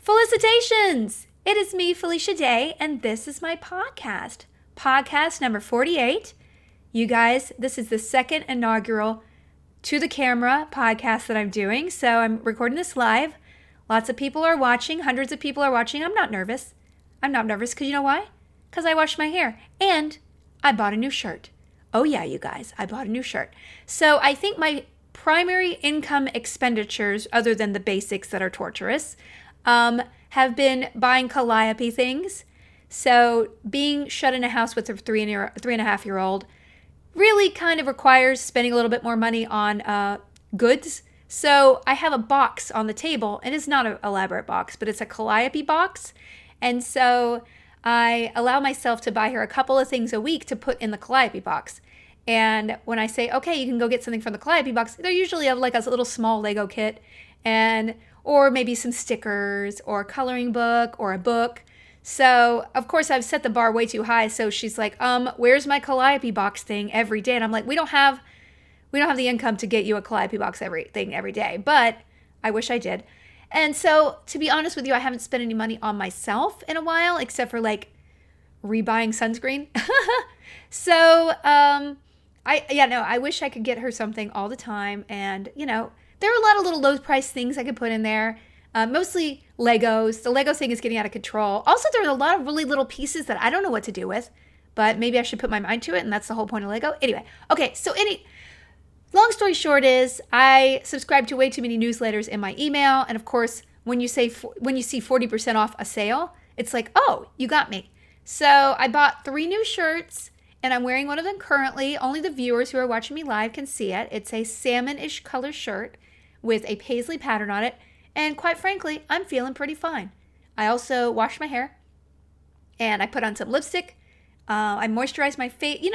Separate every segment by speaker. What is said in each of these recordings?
Speaker 1: Felicitations! It is me, Felicia Day, and this is my podcast. Podcast number 48. You guys, this is the second inaugural to the camera podcast that I'm doing, so I'm recording this live. Lots of people are watching. Hundreds of people are watching. I'm not nervous. I'm not nervous because you know why? Because I washed my hair and I bought a new shirt. Oh yeah, you guys, I bought a new shirt. So I think my primary income expenditures, other than the basics that are torturous, have been buying calliope things. So being shut in a house with a 3.5-year-old really kind of requires spending a little bit more money on goods. So I have a box on the table, and it's not an elaborate box, but it's a calliope box. And so I allow myself to buy her a couple of things a week to put in the calliope box. And when I say, okay, you can go get something from the calliope box, they're usually of like a little small Lego kit, or maybe some stickers or a coloring book or a book. So of course I've set the bar way too high. So she's like, where's my calliope box thing every day? And I'm like, we don't have the income to get you a calliope box every day, but I wish I did. And so to be honest with you, I haven't spent any money on myself in a while, except for like rebuying sunscreen. So, I wish I could get her something all the time. And, there are a lot of little low price things I could put in there. Mostly Legos. The Lego thing is getting out of control. Also, there's a lot of really little pieces that I don't know what to do with, but maybe I should put my mind to it. And that's the whole point of Lego. Anyway. Okay. So long story short is I subscribe to way too many newsletters in my email. And of course, when you see 40% off a sale, it's like, oh, you got me. So I bought 3 new shirts. And I'm wearing one of them currently. Only the viewers who are watching me live can see it. It's a salmon-ish color shirt with a paisley pattern on it. And quite frankly, I'm feeling pretty fine. I also washed my hair. And I put on some lipstick. I moisturized my face.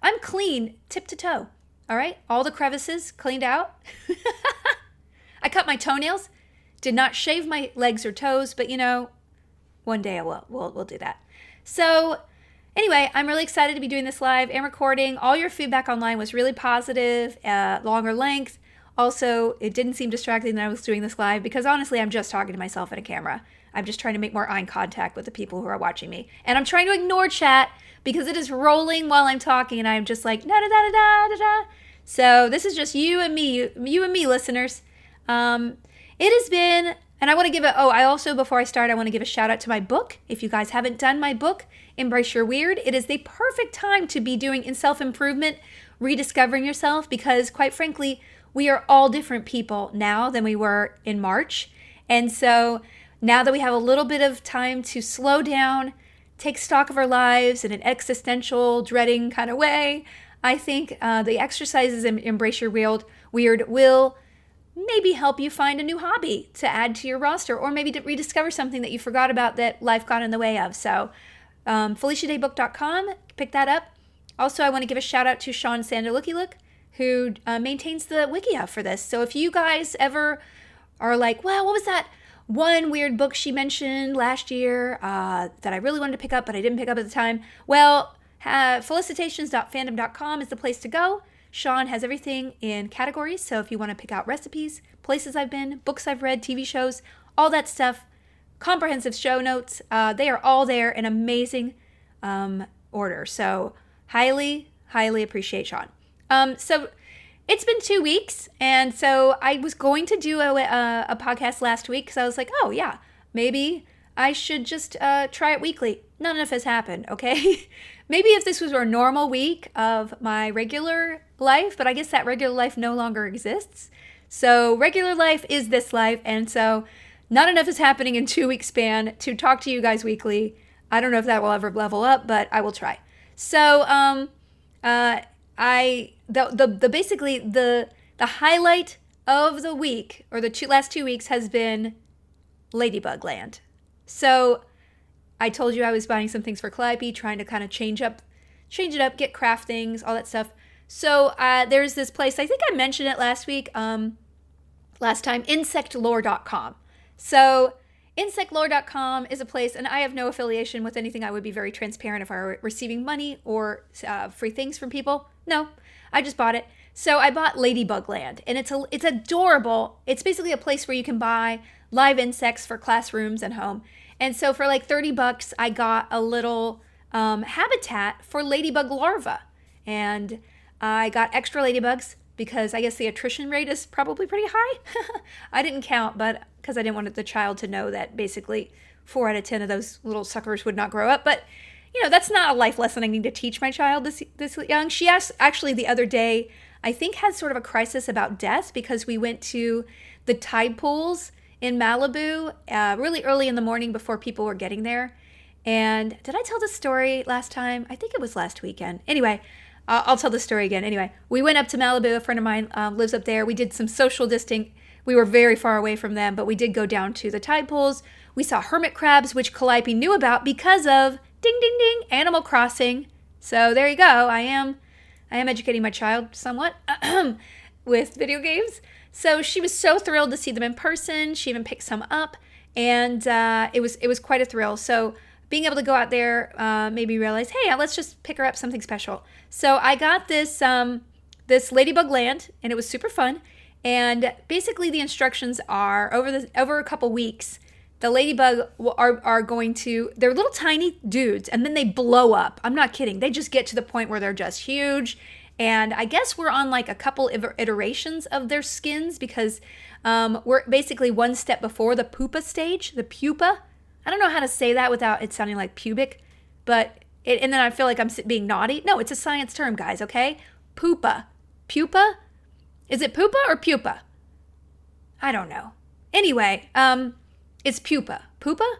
Speaker 1: I'm clean tip to toe. All right? All the crevices cleaned out. I cut my toenails. Did not shave my legs or toes. But, one day I will. We'll do that. So anyway, I'm really excited to be doing this live and recording. All your feedback online was really positive, longer length. Also, it didn't seem distracting that I was doing this live because honestly, I'm just talking to myself in a camera. I'm just trying to make more eye contact with the people who are watching me. And I'm trying to ignore chat because it is rolling while I'm talking and I'm just like, da-da-da-da-da-da-da. So this is just you and me, listeners. It has been, and I want to give before I start, I want to give a shout out to my book. If you guys haven't done my book, Embrace Your Weird, it is the perfect time to be doing in self-improvement, rediscovering yourself, because quite frankly, we are all different people now than we were in March. And so now that we have a little bit of time to slow down, take stock of our lives in an existential, dreading kind of way, I think the exercises in Embrace Your Weird will maybe help you find a new hobby to add to your roster, or maybe to rediscover something that you forgot about that life got in the way of. So FeliciaDayBook.com, pick that up. Also, I want to give a shout out to Sean Sanderlookylook, who maintains the Wikia for this. So if you guys ever are like, well, what was that one weird book she mentioned last year that I really wanted to pick up, but I didn't pick up at the time? Well, felicitations.fandom.com is the place to go. Sean has everything in categories. So if you want to pick out recipes, places I've been, books I've read, TV shows, all that stuff, comprehensive show notes, they are all there in amazing order. So highly, highly appreciate Sean. So it's been 2 weeks, and so I was going to do a podcast last week because I was like, oh yeah, maybe I should just try it weekly. None enough has happened, okay? Maybe if this was a normal week of my regular life, but I guess that regular life no longer exists. So regular life is this life, and so not enough is happening in 2 week span to talk to you guys weekly. I don't know if that will ever level up, but I will try. So basically the highlight of the week, or the last 2 weeks, has been Ladybug Land. So I told you I was buying some things for Calliope, trying to kind of change it up, get craft things, all that stuff. So there's this place, I think I mentioned it last time, insectlore.com. So insectlore.com is a place, and I have no affiliation with anything. I would be very transparent if I were receiving money or free things from people. No, I just bought it. So I bought Ladybug Land, and it's adorable. It's basically a place where you can buy live insects for classrooms and home. And so for like $30, I got a little habitat for ladybug larvae. And I got extra ladybugs because I guess the attrition rate is probably pretty high. I didn't count, but because I didn't want the child to know that basically 4 out of 10 of those little suckers would not grow up. But, that's not a life lesson I need to teach my child this young. She asked, actually, the other day, I think had sort of a crisis about death because we went to the tide pools in Malibu really early in the morning before people were getting there. And did I tell this story last time? I think it was last weekend. Anyway, I'll tell the story again. Anyway, we went up to Malibu. A friend of mine lives up there. We did some social distancing. We were very far away from them, but we did go down to the tide pools. We saw hermit crabs, which Calliope knew about because of ding, ding, ding, Animal Crossing. So there you go. I am educating my child somewhat with video games. So she was so thrilled to see them in person. She even picked some up, and it was quite a thrill. So being able to go out there made me realize, hey, let's just pick her up something special. So I got this Ladybug Land, and it was super fun. And basically the instructions are over a couple weeks, the ladybug are going to, they're little tiny dudes, and then they blow up. I'm not kidding. They just get to the point where they're just huge. And I guess we're on like a couple iterations of their skins because we're basically one step before the pupa stage, the pupa. I don't know how to say that without it sounding like pubic, and then I feel like I'm being naughty. No, it's a science term, guys, okay? Pupa. Pupa? Is it pupa or pupa? I don't know. Anyway, it's pupa. Pupa?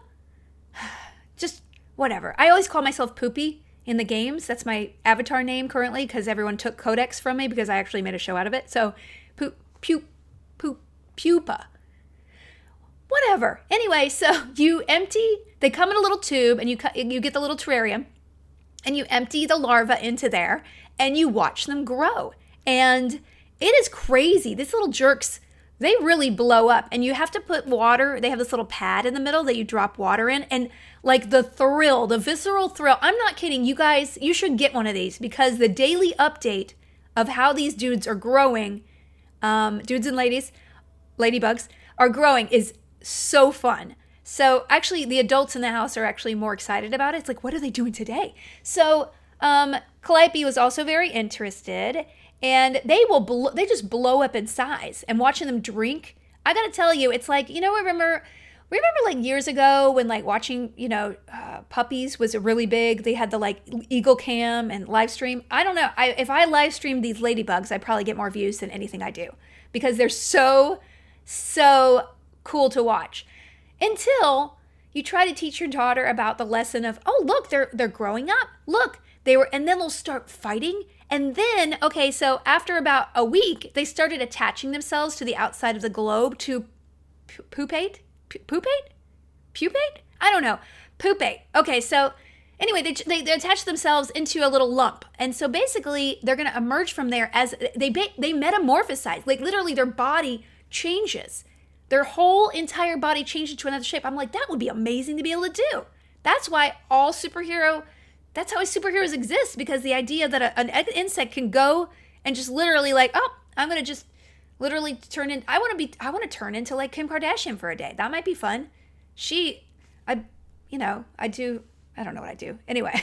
Speaker 1: Just whatever. I always call myself Poopy in the games. That's my avatar name currently because everyone took codex from me because I actually made a show out of it. So, pupa. Whatever. Anyway, so they come in a little tube and you get the little terrarium and you empty the larva into there and you watch them grow. And it is crazy. These little jerks, they really blow up, and you have to put water. They have this little pad in the middle that you drop water in, and like the visceral thrill. I'm not kidding. You guys, you should get one of these because the daily update of how these dudes are growing, dudes and ladies, ladybugs are growing is so fun. So actually the adults in the house are actually more excited about it. It's like, what are they doing today? So Calliope was also very interested, and they just blow up in size. And watching them drink, I gotta tell you, it's like, remember like years ago when like watching, puppies was really big. They had the like Eagle Cam and live stream. I don't know. If I live streamed these ladybugs, I'd probably get more views than anything I do because they're so cool to watch. Until you try to teach your daughter about the lesson of, oh, look, they're growing up. Look, and then they'll start fighting. And then, okay, so after about a week, they started attaching themselves to the outside of the globe to pupate? I don't know. Pupate. Okay, so anyway, they attach themselves into a little lump. And so basically, they're going to emerge from there as they metamorphosize. Like literally their body changes. Their whole entire body changes to another shape. I'm like, that would be amazing to be able to do. That's why that's how superheroes exist, because the idea that an insect can go and just literally like, oh, I'm going to just literally I want to turn into like Kim Kardashian for a day. That might be fun. I don't know what I do. Anyway,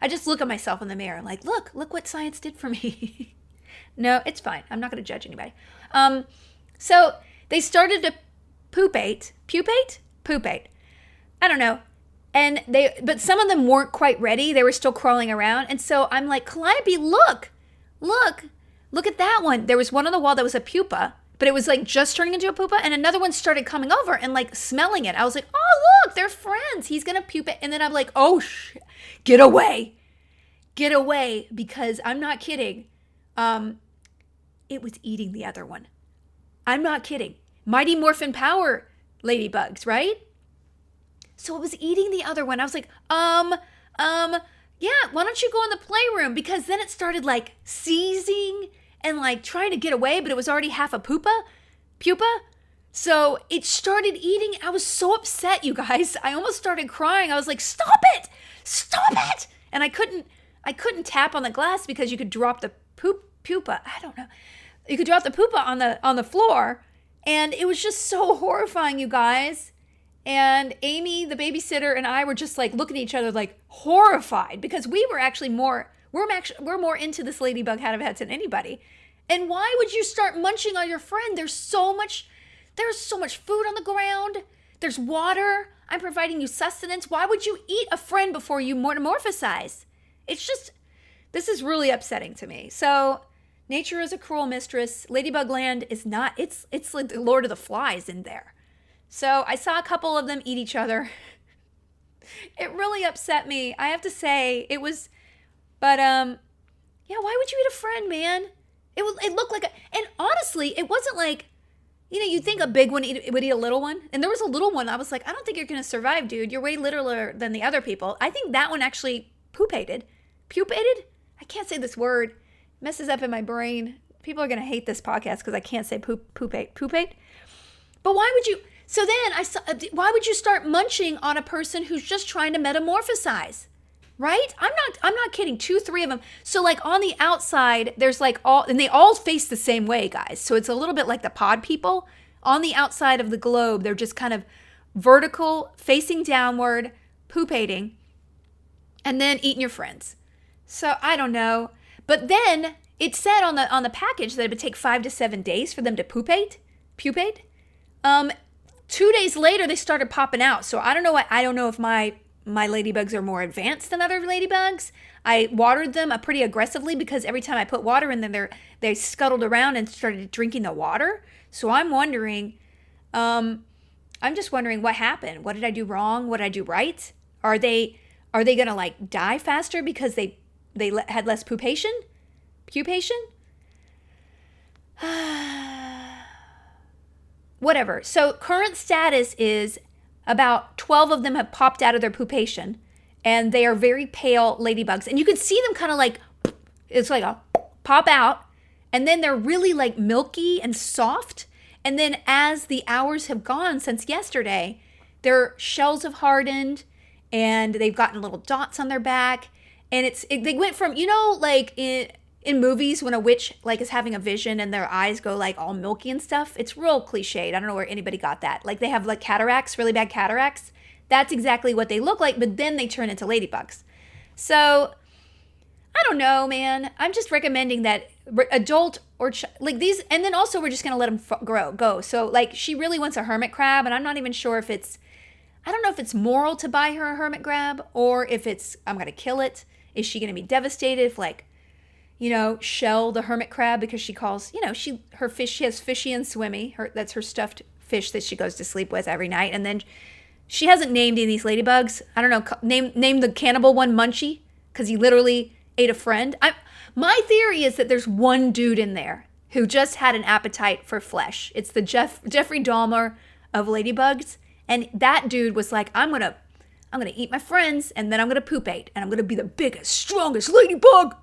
Speaker 1: I just look at myself in the mirror and like, look what science did for me. No, it's fine. I'm not going to judge anybody. So they started to pupate. I don't know. But some of them weren't quite ready. They were still crawling around. And so I'm like, Calliope, look at that one. There was one on the wall that was a pupa, but it was like just turning into a pupa. And another one started coming over and like smelling it. I was like, oh, look, they're friends. He's going to pupa it. And then I'm like, oh, get away, because I'm not kidding. It was eating the other one. I'm not kidding. Mighty Morphin Power ladybugs, right? So it was eating the other one. I was like, yeah, why don't you go in the playroom? Because then it started like seizing and like trying to get away, but it was already half a pupa. So it started eating. I was so upset, you guys. I almost started crying. I was like, stop it. And I couldn't tap on the glass because you could drop the pupa. I don't know. You could drop the pupa on the floor, and it was just so horrifying, you guys. And Amy, the babysitter, and I were just like looking at each other like horrified because we were actually we're more into this ladybug habitat than anybody. And why would you start munching on your friend? There's so much food on the ground. There's water. I'm providing you sustenance. Why would you eat a friend before you metamorphosize? This is really upsetting to me. So nature is a cruel mistress. Ladybug Land is not. It's like the Lord of the Flies in there. So I saw a couple of them eat each other. It really upset me. I have to say it was, but yeah, why would you eat a friend, man? It looked like and honestly, it wasn't like, you'd think a big one would eat a little one. And there was a little one. I was like, I don't think you're going to survive, dude. You're way littler than the other people. I think that one actually pupated. Pupated? I can't say this word. It messes up in my brain. People are going to hate this podcast because I can't say pupate. Pupate? But why would you? So then why would you start munching on a person who's just trying to metamorphosize? Right? I'm not kidding. 2, 3 of them. So like on the outside, there's like and they all face the same way, guys. So it's a little bit like the pod people. On the outside of the globe, they're just kind of vertical, facing downward, pupating, and then eating your friends. So I don't know. But then it said on the package that it would take 5 to 7 days for them to pupate. 2 days later, they started popping out. So I don't know. I don't know if my ladybugs are more advanced than other ladybugs. I watered them pretty aggressively because every time I put water in them, they scuttled around and started drinking the water. So I'm wondering, I'm just wondering what happened. What did I do wrong? What did I do right? Are they gonna like die faster because they had less pupation? Whatever. So current status is about 12 of them have popped out of their pupation, and they are very pale ladybugs. And you can see them kind of like, it's like a pop out, and then they're really like milky and soft. And then as the hours have gone since yesterday, their shells have hardened, and they've gotten little dots on their back. And they went from, like in movies when a witch like is having a vision and their eyes go like all milky and stuff. It's real cliched. I don't know where anybody got that. Like they have like cataracts, really bad cataracts. That's exactly what they look like, but then they turn into ladybugs. So I don't know, man. I'm just recommending that adult or like these, and then also we're just gonna let them go. So like she really wants a hermit crab, and I'm not even sure if I don't know if it's moral to buy her a hermit crab or if I'm gonna kill it. Is she gonna be devastated if like, Shell the hermit crab, because she calls, she has Fishy and Swimmy. That's her stuffed fish that she goes to sleep with every night. And then she hasn't named any of these ladybugs. I don't know. Name the cannibal one Munchie, because he literally ate a friend. My theory is that there's one dude in there who just had an appetite for flesh. It's the Jeffrey Dahmer of ladybugs, and that dude was like, I'm gonna eat my friends, and then I'm gonna pupate, and I'm gonna be the biggest, strongest ladybug.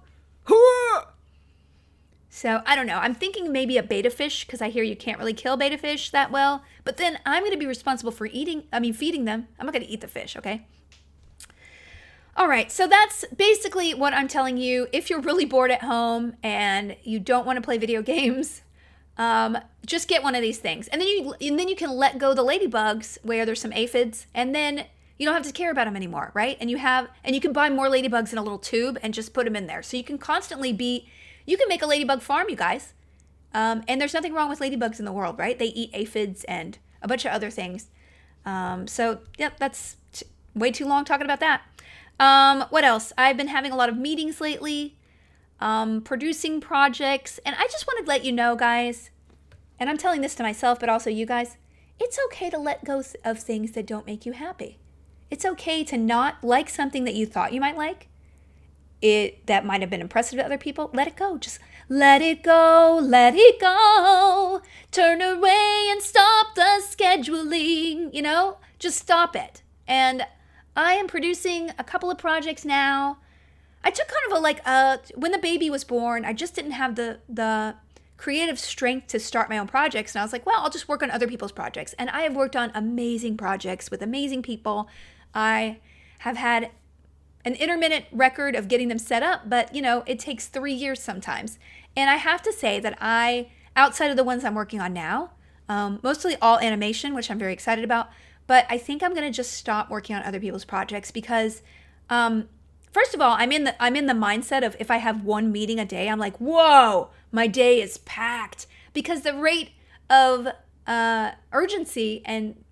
Speaker 1: So I don't know. I'm thinking maybe a betta fish, because I hear you can't really kill betta fish that well. But then I'm going to be responsible for feeding them. I'm not going to eat the fish, okay? All right. So that's basically what I'm telling you. If you're really bored at home and you don't want to play video games, just get one of these things. And then you can let go the ladybugs where there's some aphids, and then you don't have to care about them anymore, right? And you can buy more ladybugs in a little tube and just put them in there. So you can you can make a ladybug farm, you guys. And there's nothing wrong with ladybugs in the world, right? They eat aphids and a bunch of other things. So yep, that's way too long talking about that. What else? I've been having a lot of meetings lately, producing projects. And I just want to let you know, guys, and I'm telling this to myself, but also you guys, it's okay to let go of things that don't make you happy. It's okay to not like something that you thought you might like. That might have been impressive to other people. Let it go. Just let it go. Let it go. Turn away and stop the scheduling. Just stop it. And I am producing a couple of projects now. I took kind of when the baby was born, I just didn't have the creative strength to start my own projects. And I was like, well, I'll just work on other people's projects. And I have worked on amazing projects with amazing people. I have had an intermittent record of getting them set up, but it takes 3 years sometimes. And I have to say that outside of the ones I'm working on now, mostly all animation, which I'm very excited about, but I think I'm going to just stop working on other people's projects because, first of all, I'm in the mindset of if I have one meeting a day, I'm like, whoa, my day is packed, because the rate of urgency and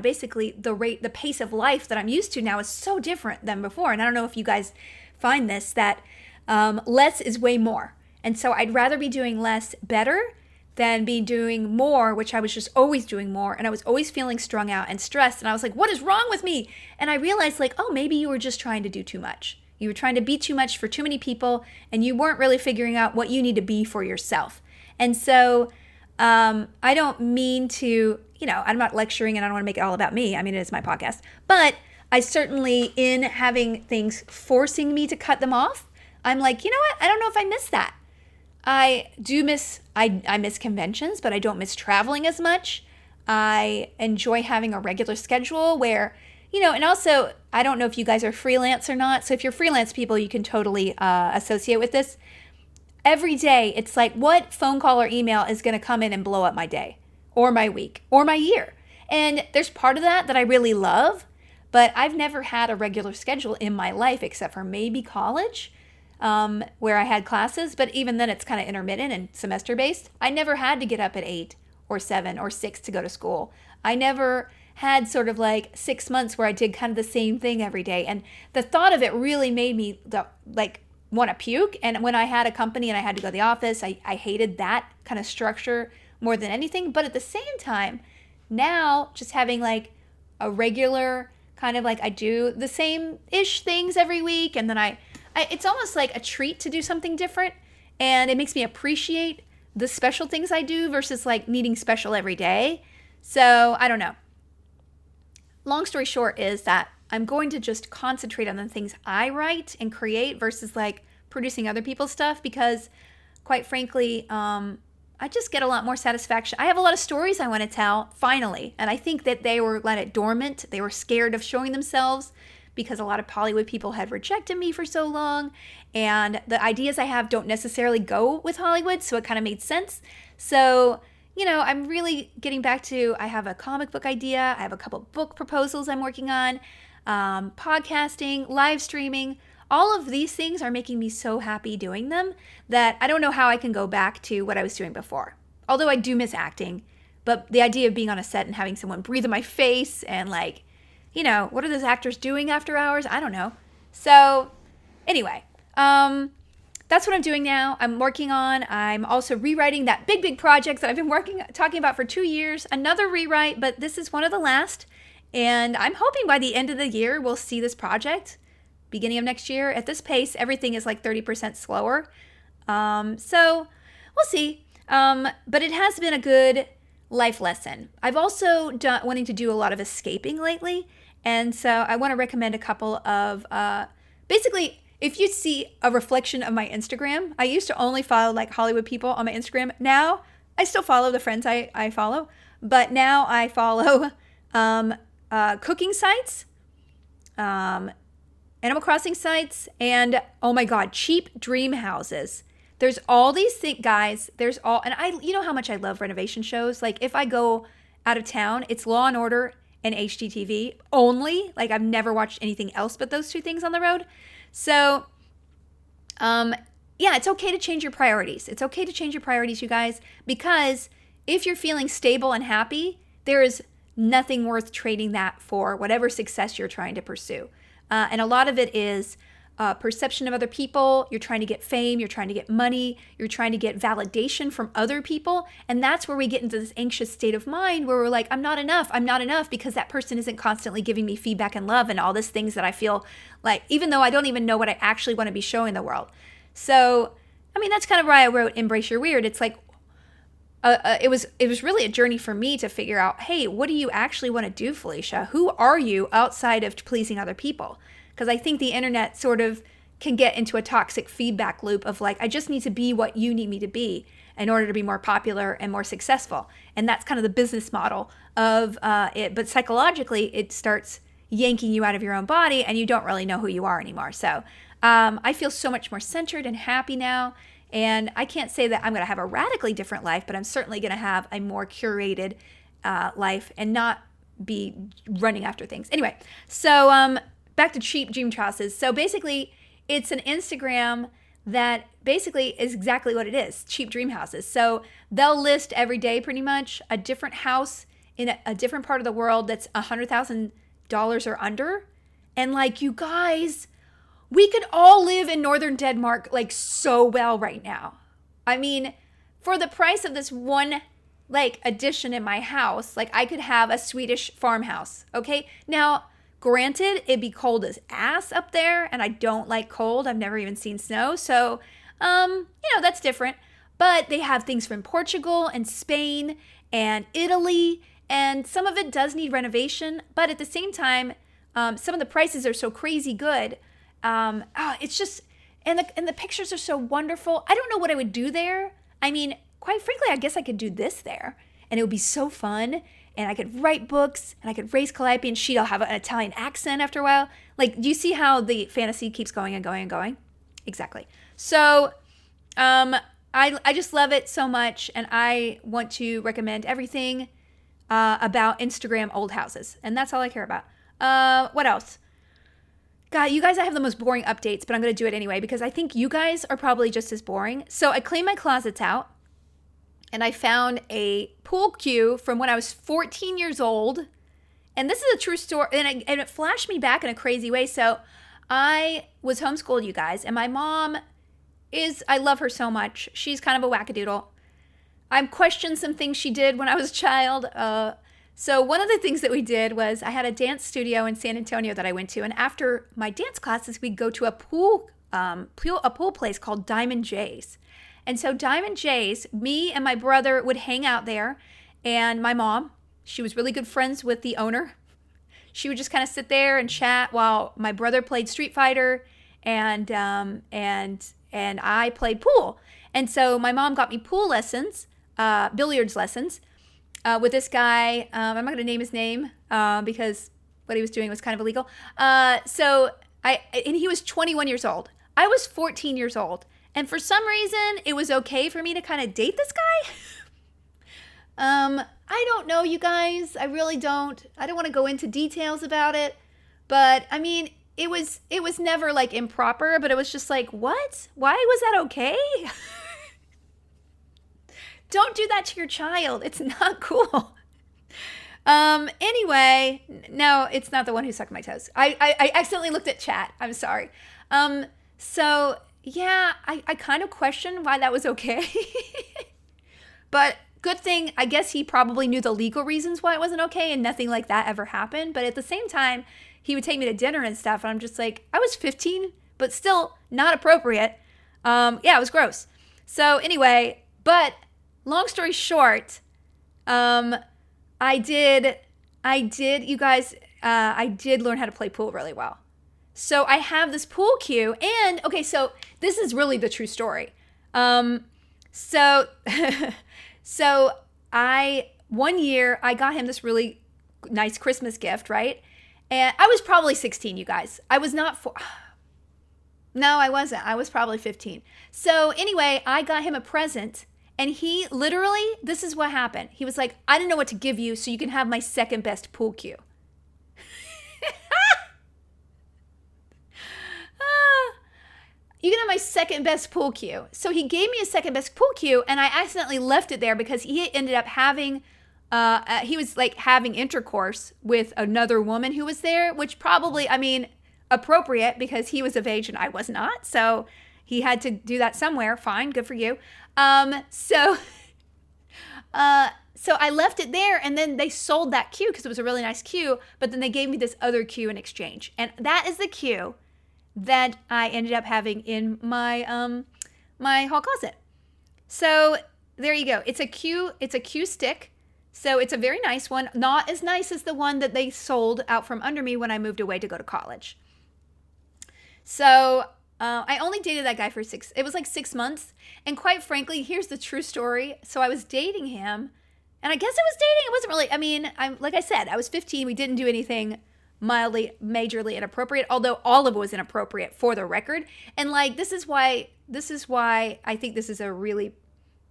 Speaker 1: basically the pace of life that I'm used to now is so different than before. And I don't know if you guys find this, that less is way more. And so I'd rather be doing less better than be doing more, which I was just always doing more. And I was always feeling strung out and stressed. And I was like, what is wrong with me? And I realized maybe you were just trying to do too much. You were trying to be too much for too many people, and you weren't really figuring out what you need to be for yourself. And so I don't mean to, I'm not lecturing and I don't want to make it all about me. I mean, it is my podcast. But I certainly, in having things forcing me to cut them off, I'm like, you know what? I don't know if I miss that. I miss conventions, but I don't miss traveling as much. I enjoy having a regular schedule where, and also, I don't know if you guys are freelance or not. So if you're freelance people, you can totally associate with this. Every day, it's like, what phone call or email is going to come in and blow up my day or my week or my year? And there's part of that I really love, but I've never had a regular schedule in my life except for maybe college, where I had classes. But even then, it's kind of intermittent and semester-based. I never had to get up at 8 or 7 or 6 to go to school. I never had sort of 6 months where I did kind of the same thing every day. And the thought of it really made me want to puke. And when I had a company and I had to go to the office, I hated that kind of structure more than anything. But at the same time, now just having a regular kind of I do the same-ish things every week. And then it's almost like a treat to do something different. And it makes me appreciate the special things I do versus needing special every day. So I don't know. Long story short is that I'm going to just concentrate on the things I write and create versus producing other people's stuff, because quite frankly, I just get a lot more satisfaction. I have a lot of stories I want to tell, finally. And I think that they were let it dormant. They were scared of showing themselves because a lot of Hollywood people had rejected me for so long. And the ideas I have don't necessarily go with Hollywood, so it kind of made sense. So, I'm really getting back to, I have a comic book idea. I have a couple book proposals I'm working on, podcasting, live streaming. All of these things are making me so happy doing them that I don't know how I can go back to what I was doing before. Although I do miss acting, but the idea of being on a set and having someone breathe in my face and what are those actors doing after hours? I don't know. So anyway, that's what I'm doing now. I'm also rewriting that big project that I've been talking about for 2 years. Another rewrite, but this is one of the last. And I'm hoping by the end of the year, we'll see this project. Beginning of next year. At this pace, everything is 30% slower. So we'll see. But it has been a good life lesson. I've also wanting to do a lot of escaping lately. And so I want to recommend a couple of, basically, if you see a reflection of my Instagram, I used to only follow Hollywood people on my Instagram. Now I still follow the friends I follow, but now I follow cooking sites, Animal Crossing sites, and oh my God, cheap dream houses. There's all these things, guys. And you know how much I love renovation shows. If I go out of town, it's Law and Order and HGTV only. I've never watched anything else but those two things on the road. So, yeah, it's okay to change your priorities. It's okay to change your priorities, you guys, because if you're feeling stable and happy, there is nothing worth trading that for whatever success you're trying to pursue. And a lot of it is perception of other people. You're trying to get fame. You're trying to get money. You're trying to get validation from other people. And that's where we get into this anxious state of mind where we're like, I'm not enough because that person isn't constantly giving me feedback and love and all these things that I feel like, even though I don't even know what I actually want to be showing the world. So, that's kind of why I wrote Embrace Your Weird. It's it was really a journey for me to figure out, hey, what do you actually want to do, Felicia? Who are you outside of pleasing other people? Because I think the internet sort of can get into a toxic feedback loop of I just need to be what you need me to be in order to be more popular and more successful. And that's kind of the business model of it. But psychologically, it starts yanking you out of your own body and you don't really know who you are anymore. So I feel so much more centered and happy now. And I can't say that I'm going to have a radically different life, but I'm certainly going to have a more curated life and not be running after things. Anyway, so back to cheap dream houses. So basically, it's an Instagram that basically is exactly what it is, cheap dream houses. So they'll list every day pretty much a different house in a different part of the world that's $100,000 or under. And like, you guys, we could all live in northern Denmark like so well right now. I mean, for the price of this one like addition in my house, like I could have a Swedish farmhouse, okay? Now, granted, it'd be cold as ass up there, and I don't like cold. I've never even seen snow, so, that's different. But they have things from Portugal and Spain and Italy, and some of it does need renovation, but at the same time, some of the prices are so crazy good. It's just, and the pictures are so wonderful. I don't know what I would do there. I mean, quite frankly, I guess I could do this there, and it would be so fun. And I could write books, and I could raise calliope, and she'll have an Italian accent after a while. Like, do you see how the fantasy keeps going and going and going? Exactly. So, I just love it so much, and I want to recommend everything about Instagram old houses, and that's all I care about. What else? God, you guys, I have the most boring updates, but I'm going to do it anyway because I think you guys are probably just as boring. So I cleaned my closets out, and I found a pool cue from when I was 14 years old. And this is a true story, and it flashed me back in a crazy way. So I was homeschooled, you guys, and my mom I love her so much. She's kind of a wackadoodle. I questioned some things she did when I was a child. So one of the things that we did was I had a dance studio in San Antonio that I went to, and after my dance classes, we'd go to a pool place called Diamond J's. And so Diamond J's, me and my brother would hang out there, and my mom, she was really good friends with the owner. She would just kind of sit there and chat while my brother played Street Fighter, and I played pool. And so my mom got me pool lessons, billiards lessons, with this guy. I'm not going to name his name because what he was doing was kind of illegal. And he was 21 years old. I was 14 years old. And for some reason, it was okay for me to kind of date this guy. I don't know, you guys. I really don't. I don't want to go into details about it. But, I mean, it was never, like, improper. But it was just like, what? Why was that okay? Don't do that to your child. It's not cool. Anyway, no, it's not the one who sucked my toes. I accidentally looked at chat. I'm sorry. Yeah, I kind of question why that was okay. But good thing, I guess he probably knew the legal reasons why it wasn't okay and nothing like that ever happened. But at the same time, he would take me to dinner and stuff. And I'm just like, I was 15, but still not appropriate. Yeah, it was gross. So anyway, but long story short, I did learn how to play pool really well. So I have this pool cue, and okay, so this is really the true story. So one year I got him this really nice Christmas gift, right? And I was probably 16, you guys. I was not No, I wasn't. I was probably 15. So anyway, I got him a present, and he literally, this is what happened. He was like, I don't know what to give you, so you can have my second best pool cue. You can have my second best pool cue. So he gave me a second best pool cue, and I accidentally left it there because he ended up having, he was like having intercourse with another woman who was there, which probably, I mean, appropriate because he was of age and I was not. So he had to do that somewhere. Fine, good for you. So I left it there, and then they sold that cue because it was a really nice cue, but then they gave me this other cue in exchange. And that is the cue that I ended up having in my my hall closet. So there you go. It's a cue stick. So it's a very nice one. Not as nice as the one that they sold out from under me when I moved away to go to college. So I only dated that guy for 6 months. And quite frankly, here's the true story. So I was dating him, and I guess I was dating. It wasn't really, I mean, like I said, I was 15. We didn't do anything mildly, majorly inappropriate, although all of it was inappropriate for the record. And like, this is why I think this is a really,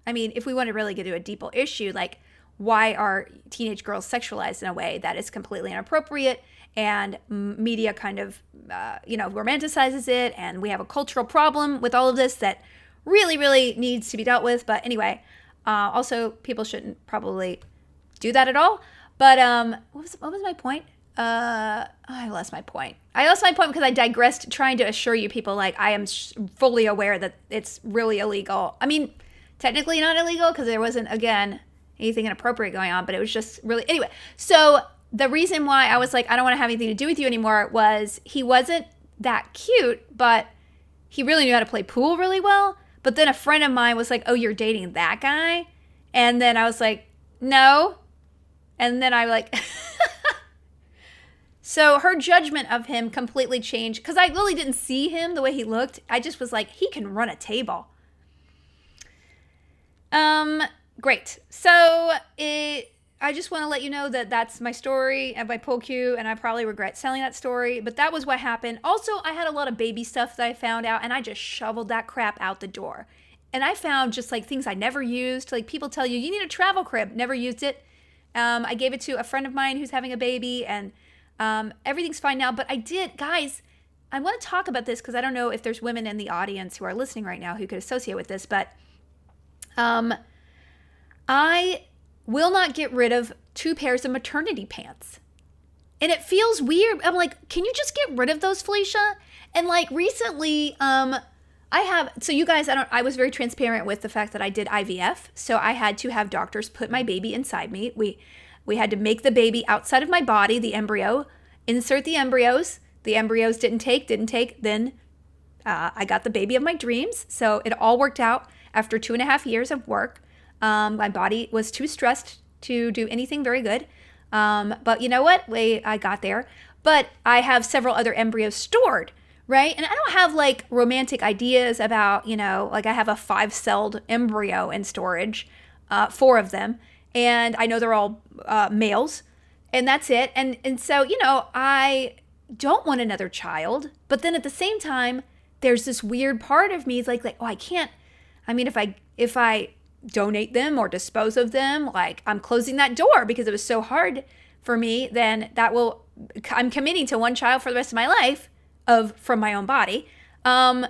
Speaker 1: I mean, if we want to really get to a deeper issue, like, why are teenage girls sexualized in a way that is completely inappropriate, and media kind of, romanticizes it, and we have a cultural problem with all of this that really, really needs to be dealt with. But anyway, also, people shouldn't probably do that at all. But what was my point? I lost my point. I lost my point because I digressed trying to assure you people, like, I am fully aware that it's really illegal. I mean, technically not illegal because there wasn't, again, anything inappropriate going on, but it was just really, anyway. So the reason why I was like, I don't want to have anything to do with you anymore was he wasn't that cute, but he really knew how to play pool really well. But then a friend of mine was like, oh, you're dating that guy? And then I was like, no. And then I like... So her judgment of him completely changed because I really didn't see him the way he looked. I just was like, he can run a table. Great. So I just want to let you know that that's my story of my pool cue, and I probably regret selling that story, but that was what happened. Also, I had a lot of baby stuff that I found out, and I just shoveled that crap out the door. And I found just like things I never used. Like, people tell you need a travel crib. Never used it. I gave it to a friend of mine who's having a baby, and everything's fine now. But I did, guys, I want to talk about this because I don't know if there's women in the audience who are listening right now who could associate with this, but I will not get rid of 2 pairs of maternity pants. And it feels weird. I'm like, can you just get rid of those, Felicia? And like recently, so you guys, I was very transparent with the fact that I did IVF. So I had to have doctors put my baby inside me. We had to make the baby outside of my body, the embryo, insert the embryos. The embryos didn't take. Then I got the baby of my dreams. So it all worked out after 2.5 years of work. My body was too stressed to do anything very good. But you know what? I got there. But I have several other embryos stored, right? And I don't have like romantic ideas about, like I have a 5-celled embryo in storage, 4 of them. And I know they're all males, and that's it. And so, I don't want another child. But then at the same time, there's this weird part of me is like, oh, I can't. I mean, if I donate them or dispose of them, like, I'm closing that door because it was so hard for me, then I'm committing to 1 child for the rest of my life from my own body. And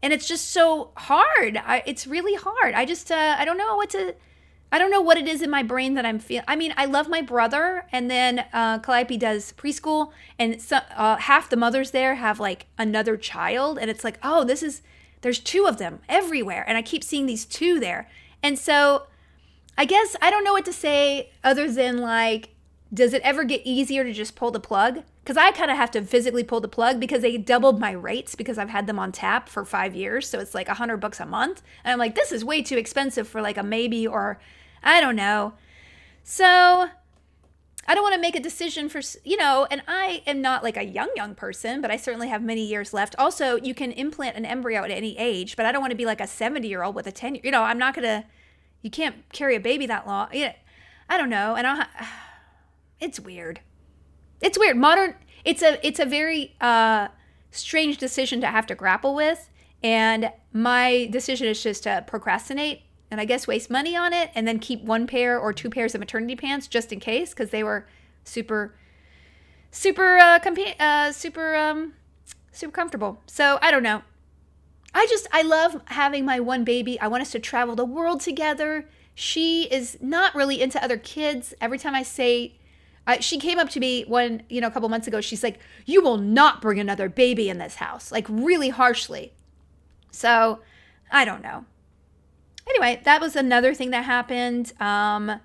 Speaker 1: it's just so hard. It's really hard. I just, I don't know what it is in my brain that I'm feeling. I mean, I love my brother, and then Calliope does preschool, and half the mothers there have like another child, and it's like, oh, there's 2 of them everywhere, and I keep seeing these 2 there. And so I guess I don't know what to say other than like, does it ever get easier to just pull the plug? Because I kind of have to physically pull the plug because they doubled my rates because I've had them on tap for 5 years. So it's like $100 a month. And I'm like, this is way too expensive for like a maybe, or I don't know. So I don't want to make a decision for, and I am not like a young person, but I certainly have many years left. Also, you can implant an embryo at any age, but I don't want to be like a 70-year-old with a 10-year, I'm not going to, you can't carry a baby that long. I don't know. And it's weird. It's weird. It's a very strange decision to have to grapple with. And my decision is just to procrastinate and I guess waste money on it and then keep 1 pair or 2 pairs of maternity pants just in case, because they were super comfortable. So I don't know. I love having my 1 baby. I want us to travel the world together. She is not really into other kids. Every time I say, she came up to me a couple months ago. She's like, you will not bring another baby in this house, like really harshly. So I don't know. Anyway, that was another thing that happened. I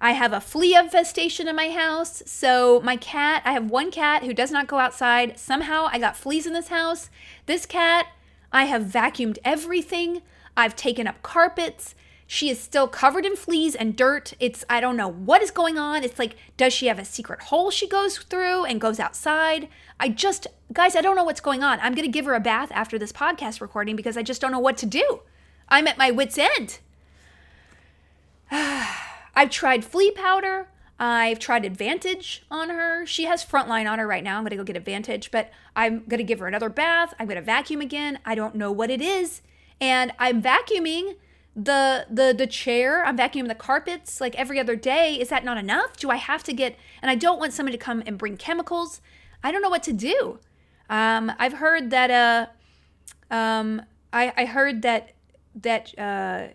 Speaker 1: have a flea infestation in my house. So I have 1 cat who does not go outside. Somehow I got fleas in this house. This cat, I have vacuumed everything. I've taken up carpets. She is still covered in fleas and dirt. I don't know what is going on. It's like, does she have a secret hole she goes through and goes outside? Guys, I don't know what's going on. I'm going to give her a bath after this podcast recording because I just don't know what to do. I'm at my wit's end. I've tried flea powder. I've tried Advantage on her. She has Frontline on her right now. I'm going to go get Advantage, but I'm going to give her another bath. I'm going to vacuum again. I don't know what it is. And I'm vacuuming the chair. I'm vacuuming the carpets like every other day. Is that not enough? Do I have to get, and I don't want somebody to come and bring chemicals. I don't know what to do. I've heard that, I heard that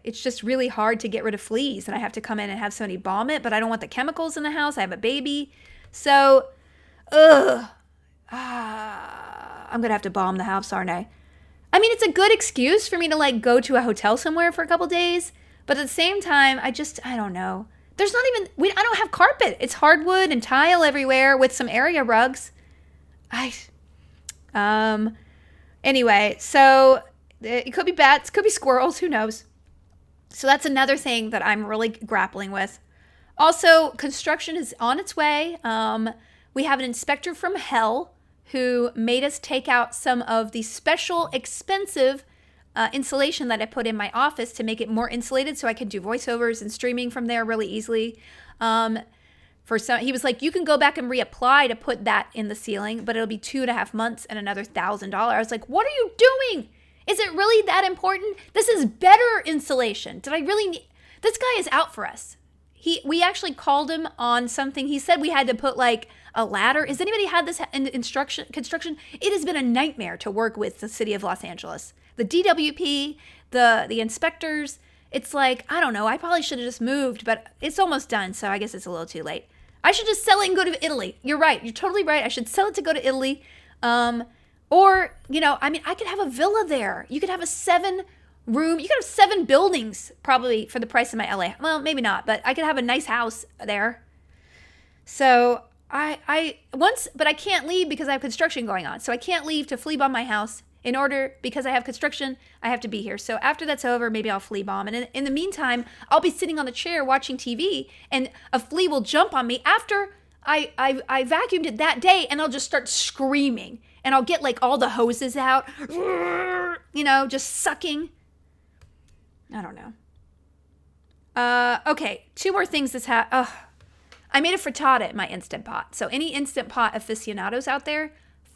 Speaker 1: it's just really hard to get rid of fleas, and I have to come in and have somebody balm it, but I don't want the chemicals in the house. I have a baby. So, I'm going to have to balm the house, aren't I? I mean, it's a good excuse for me to like go to a hotel somewhere for a couple days, but at the same time, I don't know. There's not even, I don't have carpet. It's hardwood and tile everywhere with some area rugs. Anyway, so it could be bats, could be squirrels, who knows? So that's another thing that I'm really grappling with. Also, construction is on its way. We have an inspector from hell who made us take out some of the special expensive insulation that I put in my office to make it more insulated so I can do voiceovers and streaming from there really easily. He was like, you can go back and reapply to put that in the ceiling, but it'll be 2.5 months and another $1,000. I was like, what are you doing? Is it really that important? This is better insulation. Did I really need... This guy is out for us. We actually called him on something. He said we had to put like a ladder. Has anybody had this in construction? It has been a nightmare to work with the city of Los Angeles. The DWP, the inspectors. It's like, I don't know. I probably should have just moved, but it's almost done. So I guess it's a little too late. I should just sell it and go to Italy. You're right. You're totally right. I should sell it to go to Italy. Or, I could have a villa there. You could have a 7-room, you could have 7 buildings probably for the price of my LA. Well, maybe not, but I could have a nice house there. So but I can't leave because I have construction going on. So I can't leave to flea bomb my house because I have construction, I have to be here. So after that's over, maybe I'll flea bomb. And in the meantime, I'll be sitting on the chair watching TV and a flea will jump on me after I vacuumed it that day, and I'll just start screaming. And I'll get like all the hoses out, just sucking. I don't know. Okay, 2 more things that's I made a frittata in my Instant Pot. So any Instant Pot aficionados out there,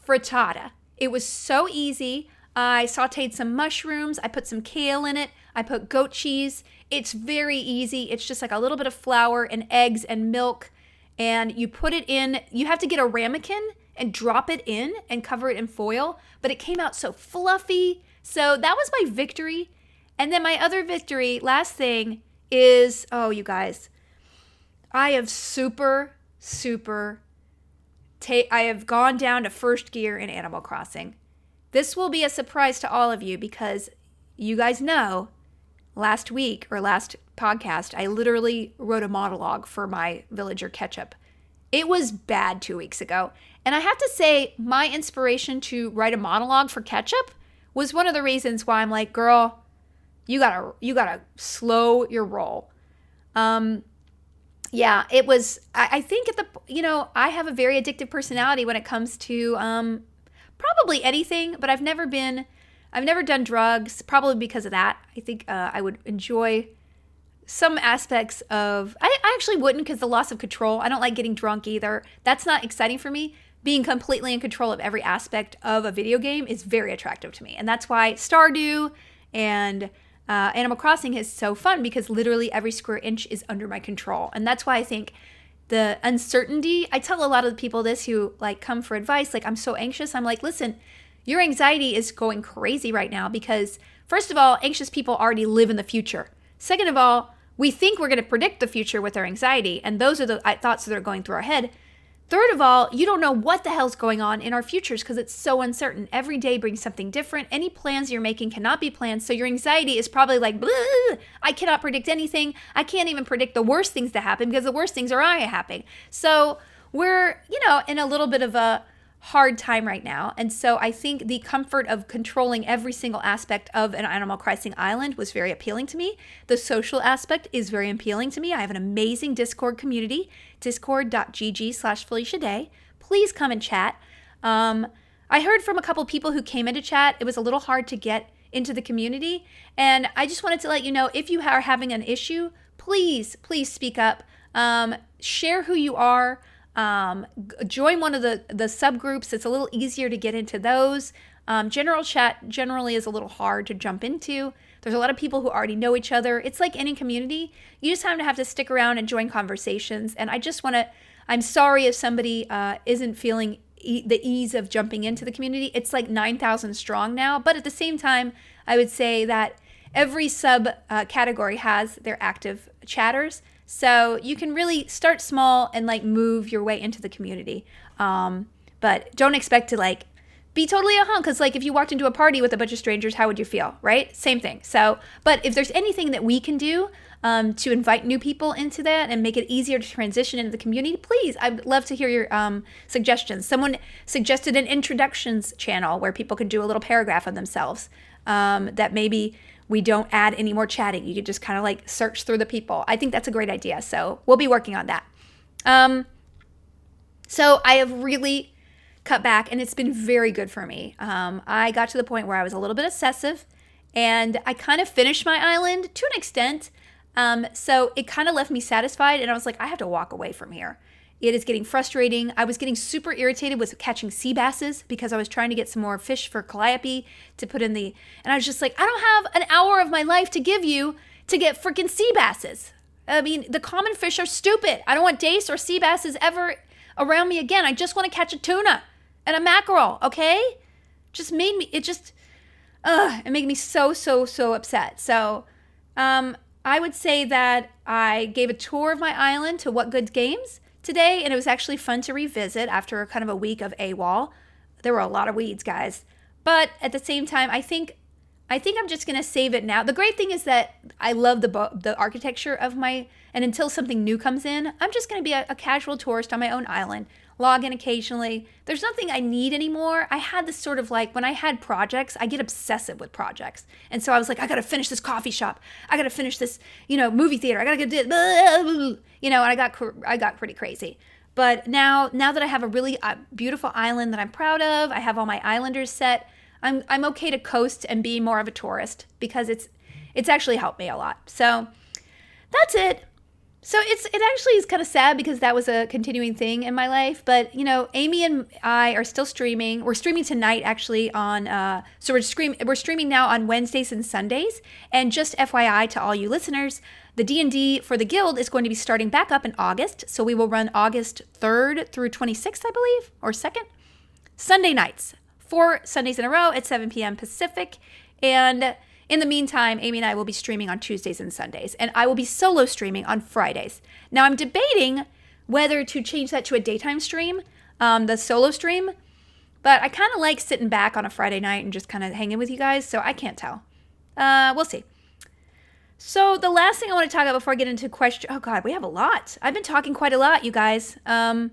Speaker 1: frittata. It was so easy. I sauteed some mushrooms. I put some kale in it. I put goat cheese. It's very easy. It's just like a little bit of flour and eggs and milk. And you put it in. You have to get a ramekin and drop it in and cover it in foil. But it came out so fluffy. So that was my victory. And then my other victory, last thing, is, you guys, I have I have gone down to first gear in Animal Crossing. This will be a surprise to all of you because you guys know last week or last podcast, I literally wrote a monologue for my villager Ketchup. It was bad 2 weeks ago. And I have to say, my inspiration to write a monologue for Ketchup was one of the reasons why I'm like, girl, you gotta slow your roll. Yeah, it was, I think I have a very addictive personality when it comes to probably anything, but I've never done drugs, probably because of that. I think I would enjoy some aspects of, I actually wouldn't because the loss of control. I don't like getting drunk either. That's not exciting for me. Being completely in control of every aspect of a video game is very attractive to me. And that's why Stardew and Animal Crossing is so fun because literally every square inch is under my control. And that's why I think the uncertainty, I tell a lot of the people this who like come for advice, like I'm so anxious. I'm like, listen, your anxiety is going crazy right now because first of all, anxious people already live in the future. Second of all, we think we're going to predict the future with our anxiety. And those are the thoughts that are going through our head. Third of all, you don't know what the hell's going on in our futures because it's so uncertain. Every day brings something different. Any plans you're making cannot be planned. So your anxiety is probably like, I cannot predict anything. I can't even predict the worst things to happen because the worst things are already happening. So we're, in a little bit of a hard time right now. And so I think the comfort of controlling every single aspect of an Animal Crossing island was very appealing to me. The social aspect is very appealing to me. I have an amazing Discord community, discord.gg/FeliciaDay. Please come and chat. I heard from a couple people who came into chat. It was a little hard to get into the community. And I just wanted to let you know, if you are having an issue, please speak up. share who you are. Join one of the subgroups. It's a little easier to get into those. General chat generally is a little hard to jump into. There's a lot of people who already know each other. It's like any community. You just have to stick around and join conversations. And I'm sorry if somebody isn't feeling the ease of jumping into the community. It's like 9,000 strong now. But at the same time, I would say that every sub category has their active chatters. So you can really start small and like move your way into the community. But don't expect to like be totally a hunk, because like if you walked into a party with a bunch of strangers, how would you feel, right? Same thing. So, but if there's anything that we can do to invite new people into that and make it easier to transition into the community, please, I'd love to hear your suggestions. Someone suggested an introductions channel where people could do a little paragraph of themselves, that maybe we don't add any more chatting. You could just kind of like search through the people. I think that's a great idea. So we'll be working on that. So I have really cut back, and it's been very good for me. I got to the point where I was a little bit obsessive, and I kind of finished my island to an extent. So it kind of left me satisfied, and I was like, I have to walk away from here. It is getting frustrating. I was getting super irritated with catching sea basses because I was trying to get some more fish for Calliope to put in and I was just like, I don't have an hour of my life to give you to get freaking sea basses. I mean, the common fish are stupid. I don't want dace or sea basses ever around me again. I just want to catch a tuna and a mackerel, okay? It made me so upset. So, I would say that I gave a tour of my island to What Good Games today, and it was actually fun to revisit after kind of a week of AWOL. There were a lot of weeds, guys. But at the same time, I think I'm just going to save it now. The great thing is that I love the architecture of and until something new comes in, I'm just going to be a casual tourist on my own island, log in occasionally. There's nothing I need anymore. I had this sort of like, when I had projects, I get obsessive with projects. And so I was like, I got to finish this coffee shop. I got to finish this, movie theater. I got to get it, and I got pretty crazy. But now that I have a really beautiful island that I'm proud of, I have all my islanders set, I'm okay to coast and be more of a tourist because it's actually helped me a lot. So that's it. So it actually is kind of sad because that was a continuing thing in my life. But, Amy and I are still streaming. We're streaming tonight actually so we're streaming now on Wednesdays and Sundays. And just FYI to all you listeners, the D&D for the Guild is going to be starting back up in August. So we will run August 3rd through 26th, I believe, or 2nd. Sunday nights, 4 Sundays in a row at 7 p.m. Pacific. And in the meantime, Amy and I will be streaming on Tuesdays and Sundays, and I will be solo streaming on Fridays. Now, I'm debating whether to change that to a daytime stream, the solo stream, but I kind of like sitting back on a Friday night and just kind of hanging with you guys, so I can't tell. We'll see. So the last thing I want to talk about before I get into question, oh God, we have a lot. I've been talking quite a lot, you guys. So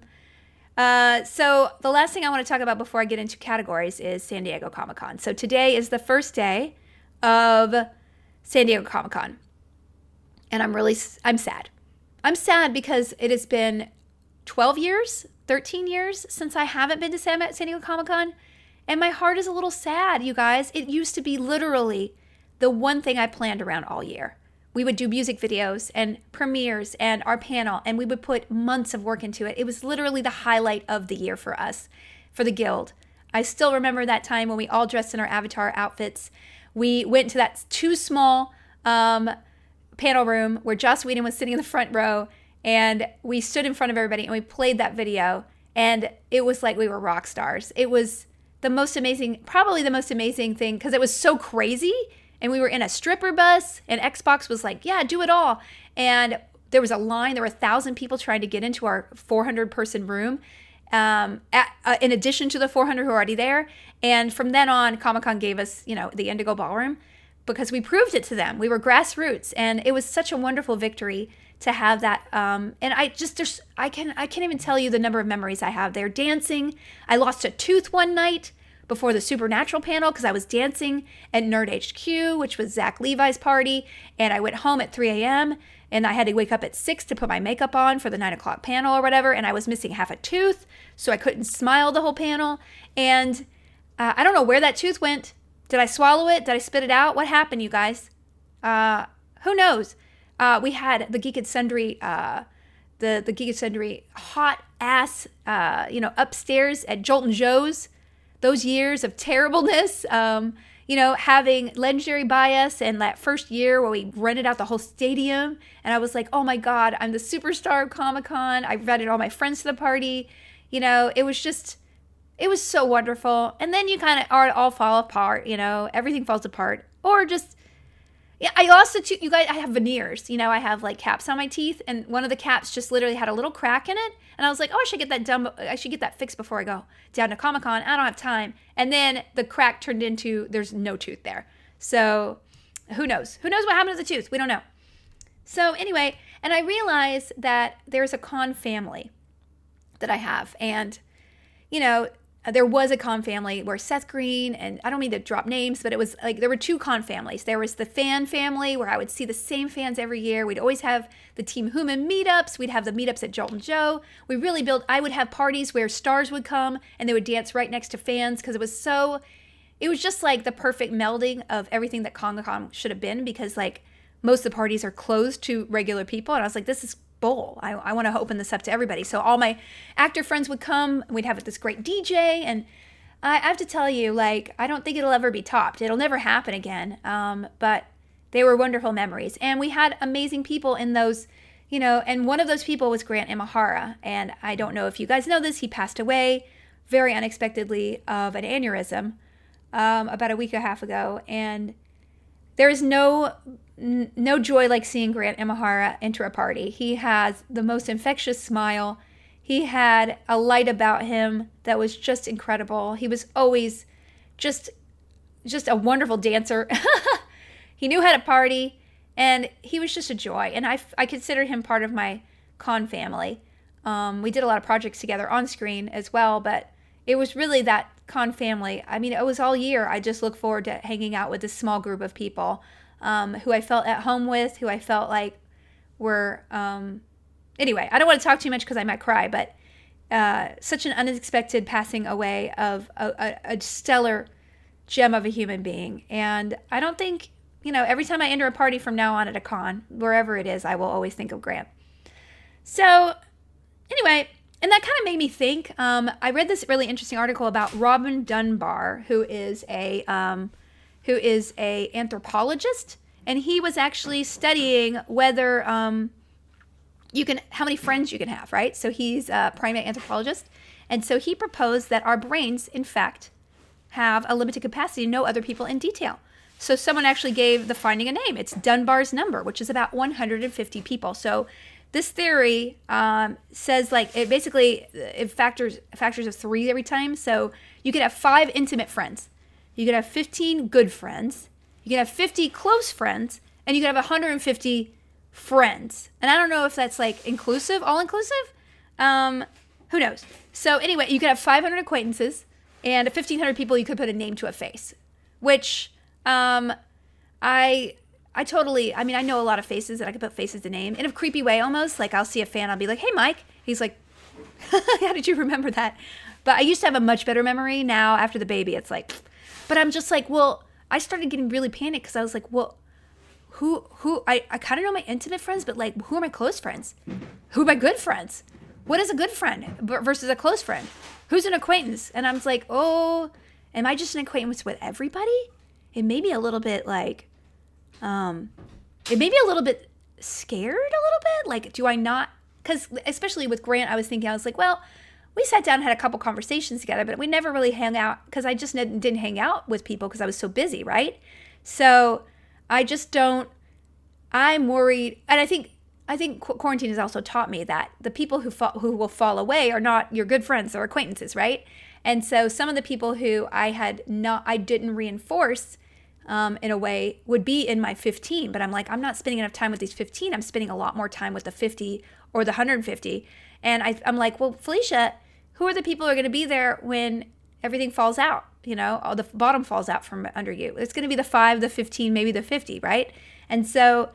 Speaker 1: the last thing I want to talk about before I get into categories is San Diego Comic-Con. So today is the first day of San Diego Comic-Con. And I'm sad. I'm sad because it has been 12 years, 13 years since I haven't been to San Diego Comic-Con. And my heart is a little sad, you guys. It used to be literally the one thing I planned around all year. We would do music videos and premieres and our panel, and we would put months of work into it. It was literally the highlight of the year for us, for the Guild. I still remember that time when we all dressed in our avatar outfits. We went to that too small panel room where Joss Whedon was sitting in the front row, and we stood in front of everybody and we played that video, and it was like we were rock stars. It was probably the most amazing thing because it was so crazy, and we were in a stripper bus, and Xbox was like, yeah, do it all. And there was a line. There were 1,000 people trying to get into our 400-person room. In addition to the 400 who are already there. And from then on, Comic-Con gave us, the Indigo Ballroom because we proved it to them. We were grassroots, and it was such a wonderful victory to have that. And I can't even tell you the number of memories I have there. Dancing. I lost a tooth one night before the Supernatural panel because I was dancing at Nerd HQ, which was Zach Levi's party. And I went home at 3 a.m., and I had to wake up at 6 to put my makeup on for the 9 o'clock panel or whatever. And I was missing half a tooth, so I couldn't smile the whole panel. And I don't know where that tooth went. Did I swallow it? Did I spit it out? What happened, you guys? Who knows? We had the Geek and Sundry, the the Gigafactory hot ass, upstairs at Joltin' Joe's, those years of terribleness, having Legendary buy us, and that first year where we rented out the whole stadium, and I was like, oh my God, I'm the superstar of Comic-Con. I invited all my friends to the party. It was so wonderful. And then you kind of all fall apart, everything falls apart. Or just, yeah, I also, you guys, I have veneers, I have like caps on my teeth, and one of the caps just literally had a little crack in it. And I was like, oh, I should get that done. I should get that fixed before I go down to Comic-Con. I don't have time. And then the crack turned into, there's no tooth there. So who knows? Who knows what happened to the tooth? We don't know. So anyway, and I realized that there's a con family that I have. And, there was a con family where Seth Green, and I don't mean to drop names, but it was like there were two con families. There was the fan family where I would see the same fans every year. We'd always have the Team Human meetups. We'd have the meetups at Joltin' Joe. I would have parties where stars would come and they would dance right next to fans because it was just like the perfect melding of everything that Comic-Con should have been, because like most of the parties are closed to regular people. And I was like, this is bull. I want to open this up to everybody. So all my actor friends would come. We'd have this great DJ. And I have to tell you, like, I don't think it'll ever be topped. It'll never happen again. But they were wonderful memories. And we had amazing people in those, and one of those people was Grant Imahara. And I don't know if you guys know this. He passed away very unexpectedly of an aneurysm about a week and a half ago. And there is no joy like seeing Grant Imahara enter a party. He has the most infectious smile. He had a light about him that was just incredible. He was always just a wonderful dancer. He knew how to party, and he was just a joy. And I consider him part of my con family. We did a lot of projects together on screen as well, but it was really that con family. I mean, it was all year. I just look forward to hanging out with this small group of people who I felt at home with, who I felt like were, anyway, I don't want to talk too much because I might cry, but such an unexpected passing away of a stellar gem of a human being. And I don't think, every time I enter a party from now on at a con, wherever it is, I will always think of Grant. So anyway, and that kind of made me think, I read this really interesting article about Robin Dunbar, who is a anthropologist, and he was actually studying whether how many friends you can have, right? So he's a primate anthropologist, and so he proposed that our brains, in fact, have a limited capacity to know other people in detail. So someone actually gave the finding a name. It's Dunbar's number, which is about 150 people. So this theory says it factors of 3 every time. So you could have 5 intimate friends. You could have 15 good friends. You could have 50 close friends. And you could have 150 friends. And I don't know if that's like inclusive, all inclusive. Who knows? So anyway, you could have 500 acquaintances and 1,500 people you could put a name to a face. Which I totally, I know a lot of faces that I could put faces to name in a creepy way almost. Like I'll see a fan, I'll be like, hey, Mike. He's like, how did you remember that? But I used to have a much better memory. Now after the baby, it's like, but I'm just like, well, I started getting really panicked because I was like, well, I kind of know my intimate friends, but like, who are my close friends? Who are my good friends? What is a good friend versus a close friend? Who's an acquaintance? And I'm like, oh, am I just an acquaintance with everybody? It made me a little bit like, it made me a little bit scared a little bit. Like, do I not? Because especially with Grant, I was like, well, we sat down and had a couple conversations together, but we never really hung out because I just didn't hang out with people because I was so busy, right? So I just don't, I'm worried. And I think quarantine has also taught me that the people who will fall away are not your good friends or acquaintances, right? And so some of the people who I didn't reinforce in a way would be in my 15, but I'm like, I'm not spending enough time with these 15. I'm spending a lot more time with the 50 or the 150. And I'm like, well, Felicia, who are the people who are going to be there when everything falls out? All the bottom falls out from under you. It's going to be the 5, the 15, maybe the 50, right? And so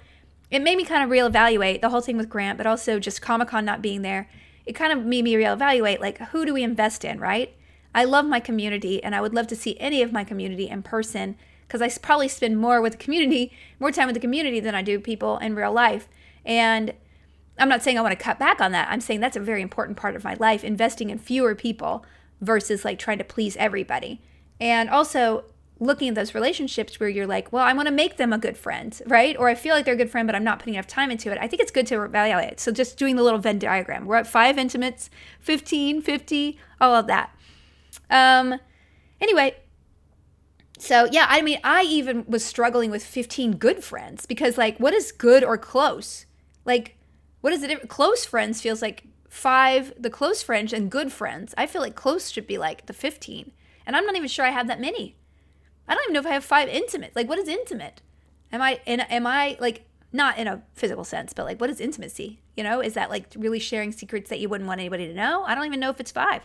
Speaker 1: it made me kind of reevaluate the whole thing with Grant, but also just Comic-Con not being there. It kind of made me reevaluate, like, who do we invest in, right? I love my community, and I would love to see any of my community in person because I probably spend more time with the community than I do people in real life. And I'm not saying I want to cut back on that. I'm saying that's a very important part of my life, investing in fewer people versus like trying to please everybody. And also looking at those relationships where you're like, well, I want to make them a good friend, right? Or I feel like they're a good friend, but I'm not putting enough time into it. I think it's good to evaluate. So just doing the little Venn diagram. We're at 5 intimates, 15, 50, all of that. Anyway, so yeah, I mean, I even was struggling with 15 good friends because like, what is good or close? Like, what is it? Close friends feels like 5, the close friends, and good friends. I feel like close should be like the 15. And I'm not even sure I have that many. I don't even know if I have 5 intimate. Like, what is intimate? Am I like, not in a physical sense, but like, what is intimacy? You know, is that like really sharing secrets that you wouldn't want anybody to know? I don't even know if it's 5.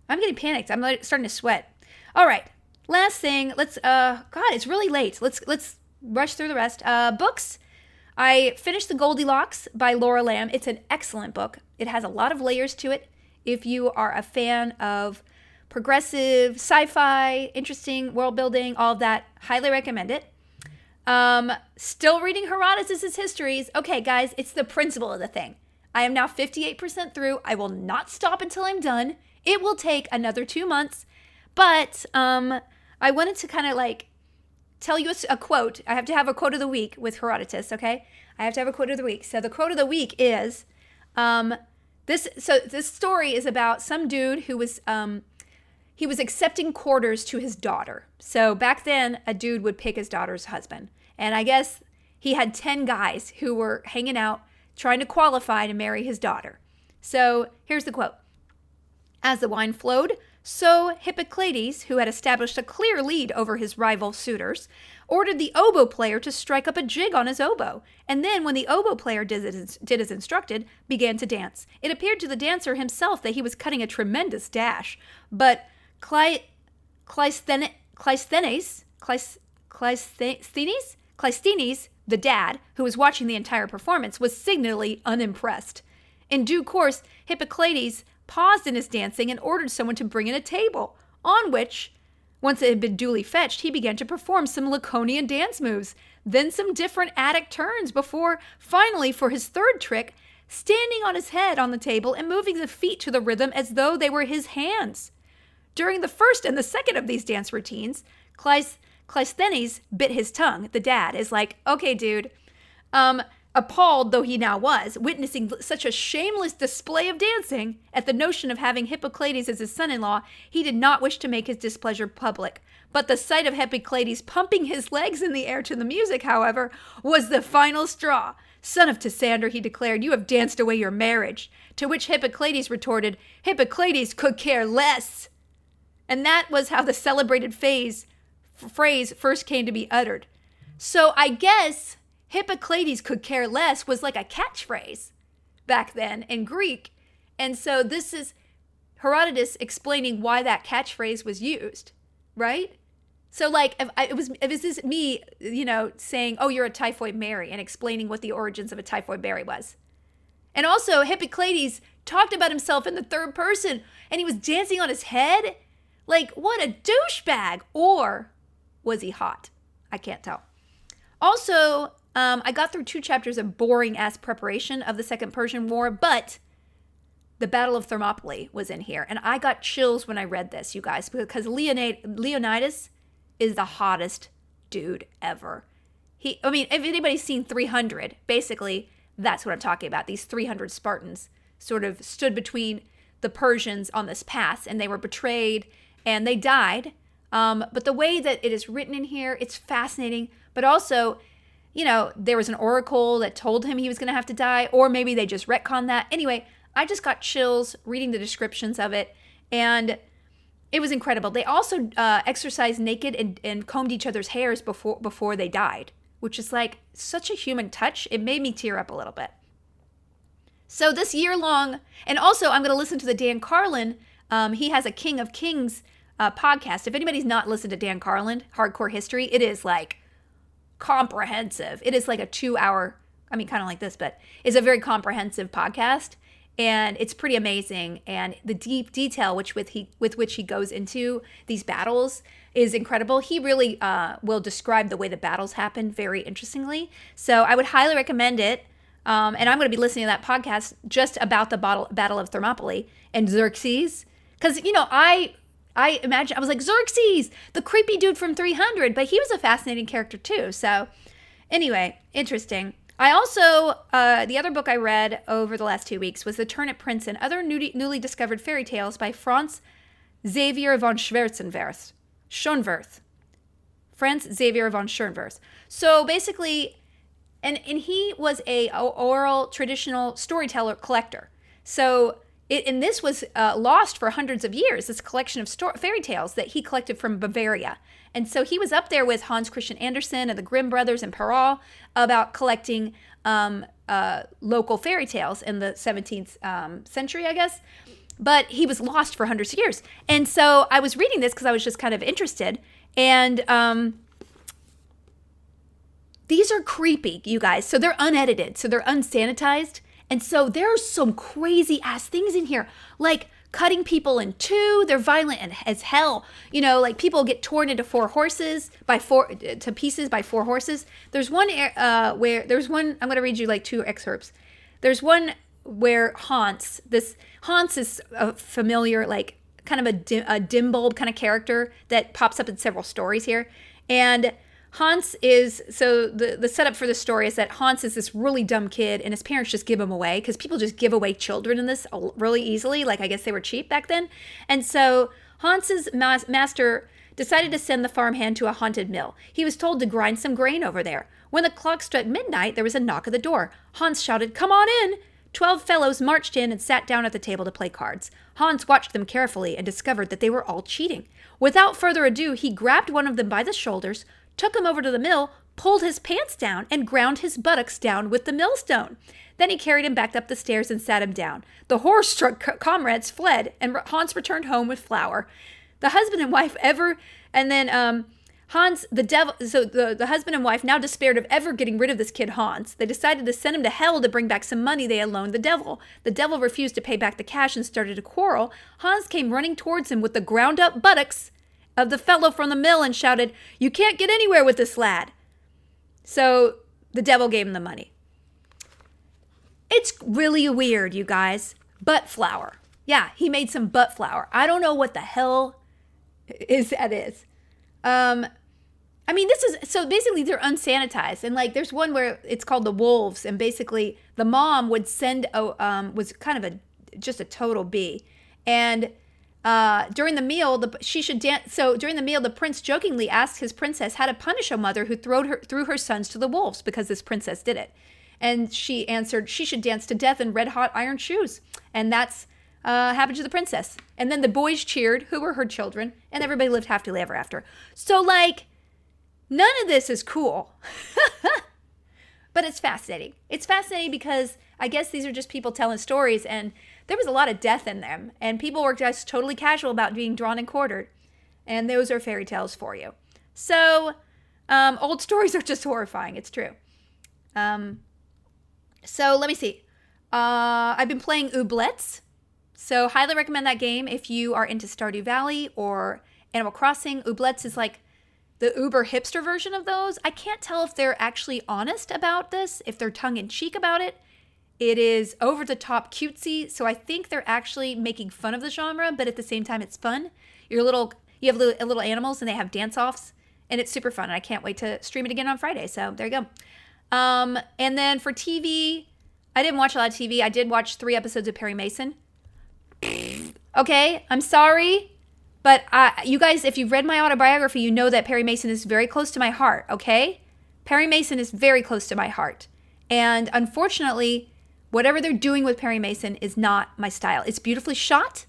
Speaker 1: I'm getting panicked. I'm like starting to sweat. All right. Last thing. Let's, God, it's really late. Let's rush through the rest. Books. I finished The Goldilocks by Laura Lam. It's an excellent book. It has a lot of layers to it. If you are a fan of progressive, sci-fi, interesting world building, all of that, highly recommend it. Still reading Herodetus' Histories. Okay, guys, it's the principle of the thing. I am now 58% through. I will not stop until I'm done. It will take another 2 months. But I wanted to kind of like tell you a quote. I have to have a quote of the week with Herodotus, okay? I have to have a quote of the week. So the quote of the week is, this story is about some dude who was, he was accepting quarters to his daughter. So back then, a dude would pick his daughter's husband. And I guess he had 10 guys who were hanging out trying to qualify to marry his daughter. So here's the quote. As the wine flowed, so Hippocrates, who had established a clear lead over his rival suitors, ordered the oboe player to strike up a jig on his oboe, and then when the oboe player did as instructed, began to dance. It appeared to the dancer himself that he was cutting a tremendous dash, but Cleisthenes, the dad, who was watching the entire performance, was signally unimpressed. In due course, Hippocrates paused in his dancing and ordered someone to bring in a table, on which, once it had been duly fetched, he began to perform some Laconian dance moves, then some different Attic turns before, finally, for his third trick, standing on his head on the table and moving the feet to the rhythm as though they were his hands. During the first and the second of these dance routines, Cleisthenes bit his tongue. The dad is like, okay, dude, appalled though he now was, witnessing such a shameless display of dancing at the notion of having Hippocrates as his son-in-law, he did not wish to make his displeasure public. But the sight of Hippocrates pumping his legs in the air to the music, however, was the final straw. Son of Tisander, he declared, you have danced away your marriage. To which Hippocrates retorted, Hippocrates could care less. And that was how the celebrated phrase first came to be uttered. So I guess Hippocrates could care less was like a catchphrase back then in Greek. And so this is Herodotus explaining why that catchphrase was used, right? So like if this is me, saying, oh, you're a typhoid Mary and explaining what the origins of a typhoid Mary was. And also Hippocrates talked about himself in the third person and he was dancing on his head. Like, what a douchebag. Or was he hot? I can't tell. Also, I got through 2 chapters of boring-ass preparation of the Second Persian War, but the Battle of Thermopylae was in here. And I got chills when I read this, you guys, because Leonidas is the hottest dude ever. If anybody's seen 300, basically, that's what I'm talking about. These 300 Spartans sort of stood between the Persians on this pass, and they were betrayed, and they died. But the way that it is written in here, it's fascinating. But also, there was an oracle that told him he was going to have to die, or maybe they just retconned that. Anyway, I just got chills reading the descriptions of it, and it was incredible. They also exercised naked and combed each other's hairs before they died, which is like such a human touch. It made me tear up a little bit. So this year-long, and also I'm going to listen to the Dan Carlin. He has a King of Kings podcast. If anybody's not listened to Dan Carlin, Hardcore History, it is like comprehensive. It is like a 2-hour, kind of like this, but it's a very comprehensive podcast, and it's pretty amazing. And the deep detail with which he goes into these battles is incredible. He really will describe the way the battles happen very interestingly. So I would highly recommend it. And I'm going to be listening to that podcast just about the Battle of Thermopylae and Xerxes. Because, I imagine, I was like, Xerxes, the creepy dude from 300, but he was a fascinating character too. So anyway, interesting. I also, the other book I read over the last 2 weeks was The Turnip Prince and Other Newly Discovered Fairy Tales by Franz Xaver von Schonwerth. Franz Xaver von Schonwerth. So basically, and he was a oral traditional storyteller collector. So this was lost for hundreds of years, this collection of fairy tales that he collected from Bavaria. And so he was up there with Hans Christian Andersen and the Grimm brothers and Perrault about collecting local fairy tales in the 17th century, I guess. But he was lost for hundreds of years. And so I was reading this because I was just kind of interested. And these are creepy, you guys. So they're unedited. So they're unsanitized. And so there are some crazy ass things in here, like cutting people in two. They're violent as hell. Like people get torn into to pieces by four horses. There's one I'm going to read you like two excerpts. There's one where Hans is a familiar, like kind of a dim bulb kind of character that pops up in several stories here. And Hans is, so the setup for the story is that Hans is this really dumb kid and his parents just give him away because people just give away children in this really easily. Like, I guess they were cheap back then. And so Hans's master decided to send the farmhand to a haunted mill. He was told to grind some grain over there. When the clock struck midnight, there was a knock at the door. Hans shouted, "Come on in!" 12 fellows marched in and sat down at the table to play cards. Hans watched them carefully and discovered that they were all cheating. Without further ado, he grabbed one of them by the shoulders, took him over to the mill, pulled his pants down, and ground his buttocks down with the millstone. Then he carried him back up the stairs and sat him down. The horror-struck comrades fled, and Hans returned home with flour. The husband and wife the husband and wife now despaired of ever getting rid of this kid Hans. They decided to send him to hell to bring back some money they had loaned the devil. The devil refused to pay back the cash and started a quarrel. Hans came running towards him with the ground-up buttocks of the fellow from the mill and shouted, "You can't get anywhere with this lad." So the devil gave him the money. It's really weird, you guys. Butt flour. Yeah, he made some butt flour. I don't know what the hell that is. So basically they're unsanitized. And like, there's one where it's called The Wolves. And basically the mom would send, was kind of just a total bee. And during the meal, during the meal, the prince jokingly asked his princess how to punish a mother who threw her sons to the wolves because this princess did it. And she answered she should dance to death in red-hot iron shoes. And that's happened to the princess. And then the boys cheered, who were her children, and everybody lived happily ever after. So, like, none of this is cool. But it's fascinating. It's fascinating because I guess these are just people telling stories, and there was a lot of death in them. And people were just totally casual about being drawn and quartered. And those are fairy tales for you. So, old stories are just horrifying. It's true. So let me see. I've been playing Ooblets. So highly recommend that game if you are into Stardew Valley or Animal Crossing. Ooblets is like the uber hipster version of those. I can't tell if they're actually honest about this, if they're tongue-in-cheek about it. It is over-the-top cutesy, so I think they're actually making fun of the genre, but at the same time, it's fun. You have little animals, and they have dance-offs, and it's super fun, and I can't wait to stream it again on Friday, so there you go. And then for TV, I didn't watch a lot of TV. I did watch 3 episodes of Perry Mason. Okay, I'm sorry, but you guys, if you've read my autobiography, you know that Perry Mason is very close to my heart, okay? Perry Mason is very close to my heart. And unfortunately, whatever they're doing with Perry Mason is not my style. It's beautifully shot,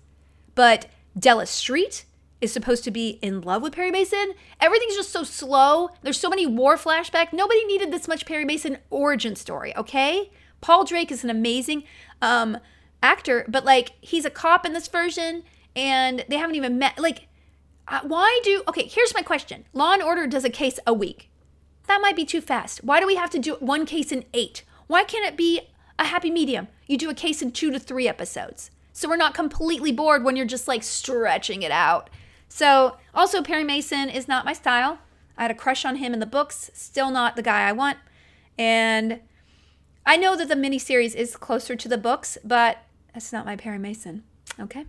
Speaker 1: but Della Street is supposed to be in love with Perry Mason. Everything's just so slow. There's so many war flashbacks. Nobody needed this much Perry Mason origin story, okay? Paul Drake is an amazing actor, but like, he's a cop in this version, and they haven't even met. Like, okay, here's my question. Law and Order does a case a week. That might be too fast. Why do we have to do one case in 8? Why can't it be a happy medium? You do a case in 2 to 3 episodes. So we're not completely bored when you're just like stretching it out. So also Perry Mason is not my style. I had a crush on him in the books. Still not the guy I want. And I know that the miniseries is closer to the books, but that's not my Perry Mason. Okay.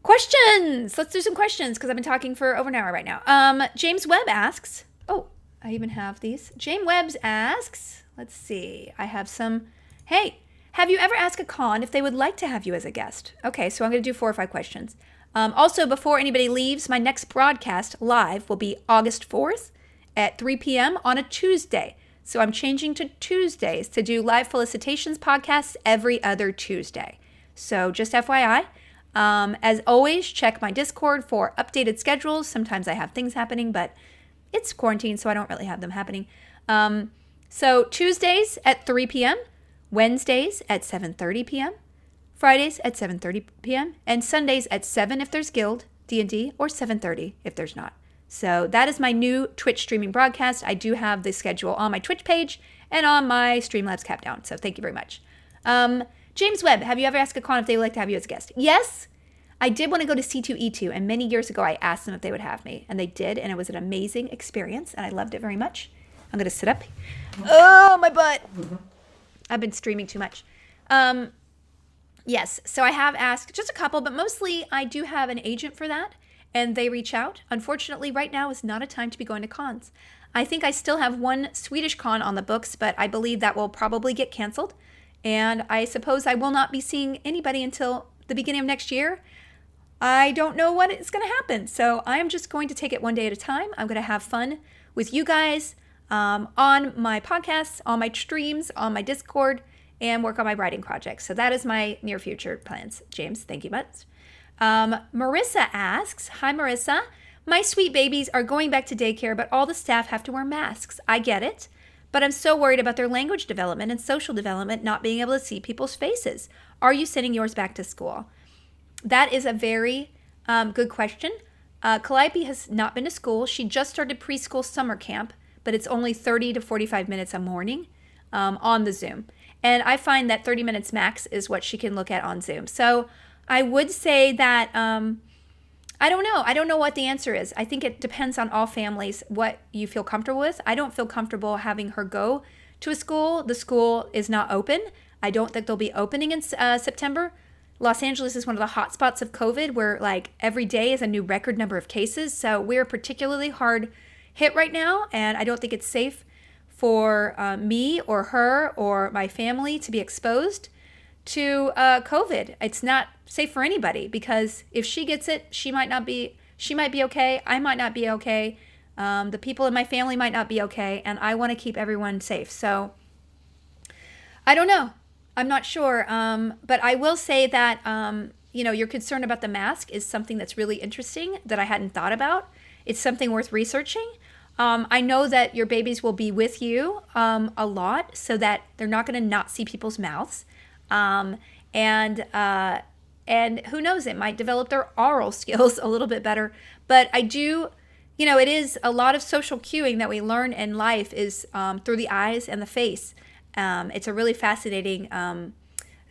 Speaker 1: Questions. Let's do some questions because I've been talking for over an hour right now. James Webb asks, oh, I even have these. James Webb asks, let's see. I have some. Hey, have you ever asked a con if they would like to have you as a guest? Okay, so I'm going to do 4 or 5 questions. Also, before anybody leaves, my next broadcast live will be August 4th at 3 p.m. on a Tuesday. So I'm changing to Tuesdays to do live felicitations podcasts every other Tuesday. So just FYI. As always, check my Discord for updated schedules. Sometimes I have things happening, but it's quarantine, so I don't really have them happening. So Tuesdays at 3 p.m., Wednesdays at 7:30 p.m., Fridays at 7:30 p.m., and Sundays at 7 if there's Guild, D&D, or 7:30 if there's not. So that is my new Twitch streaming broadcast. I do have the schedule on my Twitch page and on my Streamlabs Countdown. So thank you very much. James Webb, have you ever asked a con if they would like to have you as a guest? Yes. I did want to go to C2E2, and many years ago I asked them if they would have me, and they did, and it was an amazing experience, and I loved it very much. I'm going to sit up. Oh, my butt. I've been streaming too much. Yes, so I have asked just a couple, but mostly I do have an agent for that, and they reach out. Unfortunately, right now is not a time to be going to cons. I think I still have one Swedish con on the books, but I believe that will probably get canceled, and I suppose I will not be seeing anybody until the beginning of next year. I don't know what is going to happen, so I am just going to take it one day at a time. I'm going to have fun with you guys on my podcasts, on my streams, on my Discord, and work on my writing projects. So that is my near future plans. James, thank you much. Marissa asks, hi Marissa, my sweet babies are going back to daycare, but all the staff have to wear masks. I get it, but I'm so worried about their language development and social development, not being able to see people's faces. Are you sending yours back to school? That is a very good question. Calliope has not been to school. She just started preschool summer camp, but it's only 30 to 45 minutes a morning on the Zoom. And I find that 30 minutes max is what she can look at on Zoom. So I would say that, I don't know. I don't know what the answer is. I think it depends on all families, what you feel comfortable with. I don't feel comfortable having her go to a school. The school is not open. I don't think they'll be opening in September. Los Angeles is one of the hot spots of COVID where like every day is a new record number of cases. So we're particularly hard hit right now. And I don't think it's safe for me or her or my family to be exposed to COVID. It's not safe for anybody because if she gets it, she might be okay. I might not be okay. The people in my family might not be okay. And I want to keep everyone safe. So I don't know. I'm not sure. But I will say that, your concern about the mask is something that's really interesting that I hadn't thought about. It's something worth researching. I know that your babies will be with you a lot so that they're not going to not see people's mouths. And who knows, it might develop their oral skills a little bit better. But I do, it is a lot of social cueing that we learn in life is through the eyes and the face. It's a really fascinating,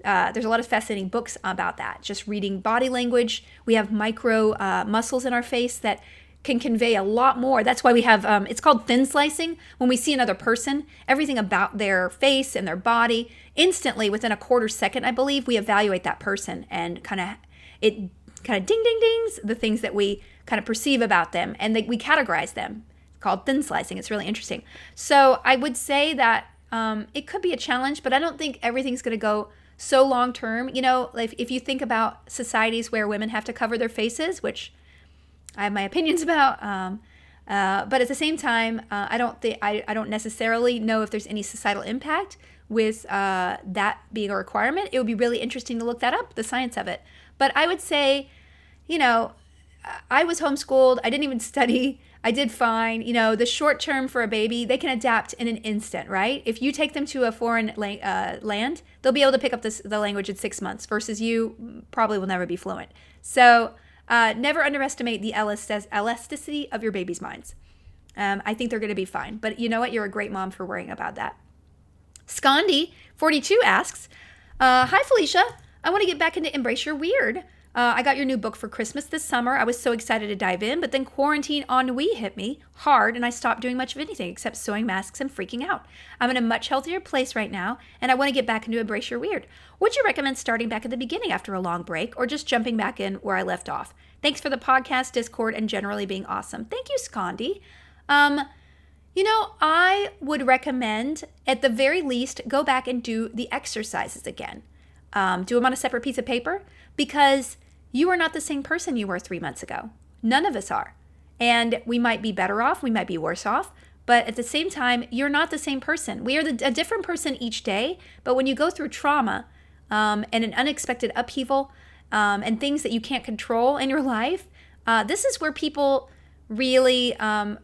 Speaker 1: there's a lot of fascinating books about that. Just reading body language. We have micro muscles in our face that can convey a lot more. That's why we have, it's called thin slicing. When we see another person, everything about their face and their body, instantly within a quarter second, I believe, we evaluate that person and it ding, ding, dings the things that we kind of perceive about them and we categorize them. It's called thin slicing. It's really interesting. So I would say that it could be a challenge, but I don't think everything's going to go so long term. Like if you think about societies where women have to cover their faces, which I have my opinions about, but at the same time, I don't necessarily know if there's any societal impact with that being a requirement. It would be really interesting to look that up, the science of it. But I would say, I was homeschooled. I didn't even study. I did fine. The short term for a baby, they can adapt in an instant, right? If you take them to a foreign land, they'll be able to pick up the language in 6 months versus you probably will never be fluent. So never underestimate the elasticity of your baby's minds. I think they're going to be fine. But you know what? You're a great mom for worrying about that. Scondi42 asks, hi, Felicia. I want to get back into Embrace Your Weird. I got your new book for Christmas this summer. I was so excited to dive in, but then quarantine ennui hit me hard and I stopped doing much of anything except sewing masks and freaking out. I'm in a much healthier place right now and I want to get back into Embrace Your Weird. Would you recommend starting back at the beginning after a long break or just jumping back in where I left off? Thanks for the podcast, Discord, and generally being awesome. Thank you, Scondi. I would recommend, at the very least, go back and do the exercises again. Do them on a separate piece of paper because you are not the same person you were 3 months ago. None of us are. And we might be better off, we might be worse off, but at the same time, you're not the same person. We are a different person each day, but when you go through trauma and an unexpected upheaval and things that you can't control in your life, this is where people really are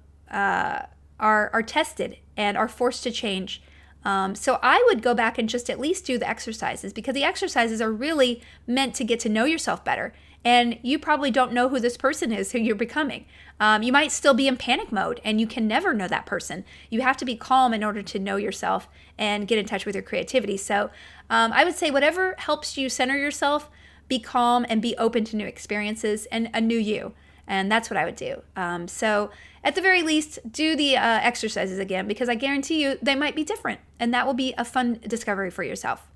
Speaker 1: tested and are forced to change. So I would go back and just at least do the exercises because the exercises are really meant to get to know yourself better. And you probably don't know who this person is who you're becoming. You might still be in panic mode and you can never know that person. You have to be calm in order to know yourself and get in touch with your creativity. So I would say whatever helps you center yourself, be calm and be open to new experiences and a new you. And that's what I would do. So at the very least, do the exercises again because I guarantee you they might be different. And that will be a fun discovery for yourself.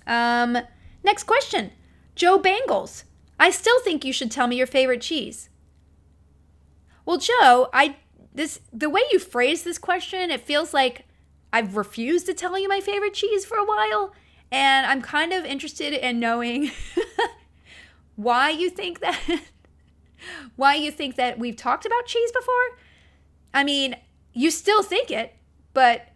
Speaker 1: Next question. Joe Bangles. I still think you should tell me your favorite cheese. Well, Joe, the way you phrase this question, it feels like I've refused to tell you my favorite cheese for a while. And I'm kind of interested in knowing why you think that. Why you think that we've talked about cheese before? I mean, you still think it, but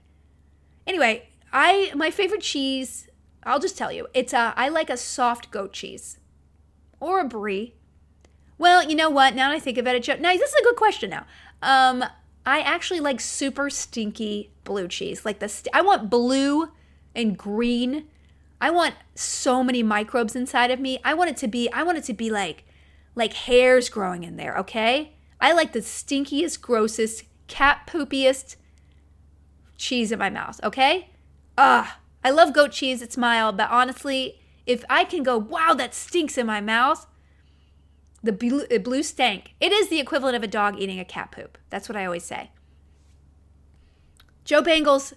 Speaker 1: anyway, my favorite cheese, I'll just tell you, I like a soft goat cheese or a brie. Well, you know what? Now that I think of it, now this is a good question now. I actually like super stinky blue cheese. Like I want blue and green. I want so many microbes inside of me. I want it to be like hairs growing in there, okay? I like the stinkiest, grossest, cat poopiest cheese in my mouth, okay? I love goat cheese, it's mild, but honestly, if I can go, wow, that stinks in my mouth, the blue stank. It is the equivalent of a dog eating a cat poop. That's what I always say. Joe Bangles,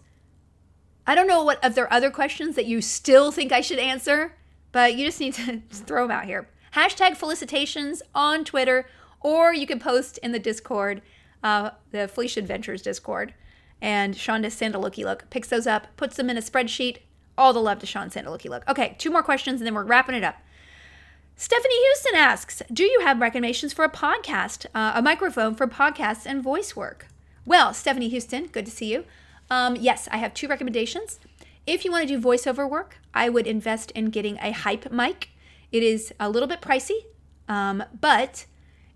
Speaker 1: I don't know what if there are other questions that you still think I should answer, but you just need to throw them out here. Hashtag felicitations on Twitter, or you can post in the Discord, the Felicia Adventures Discord. And Shonda Sandalooky Look picks those up, puts them in a spreadsheet. All the love to Sean Sandalooky Look. Okay, 2 more questions and then we're wrapping it up. Stephanie Houston asks, do you have recommendations for a podcast, a microphone for podcasts and voice work? Well, Stephanie Houston, good to see you. Yes, I have 2 recommendations. If you want to do voiceover work, I would invest in getting a hype mic. It is a little bit pricey, but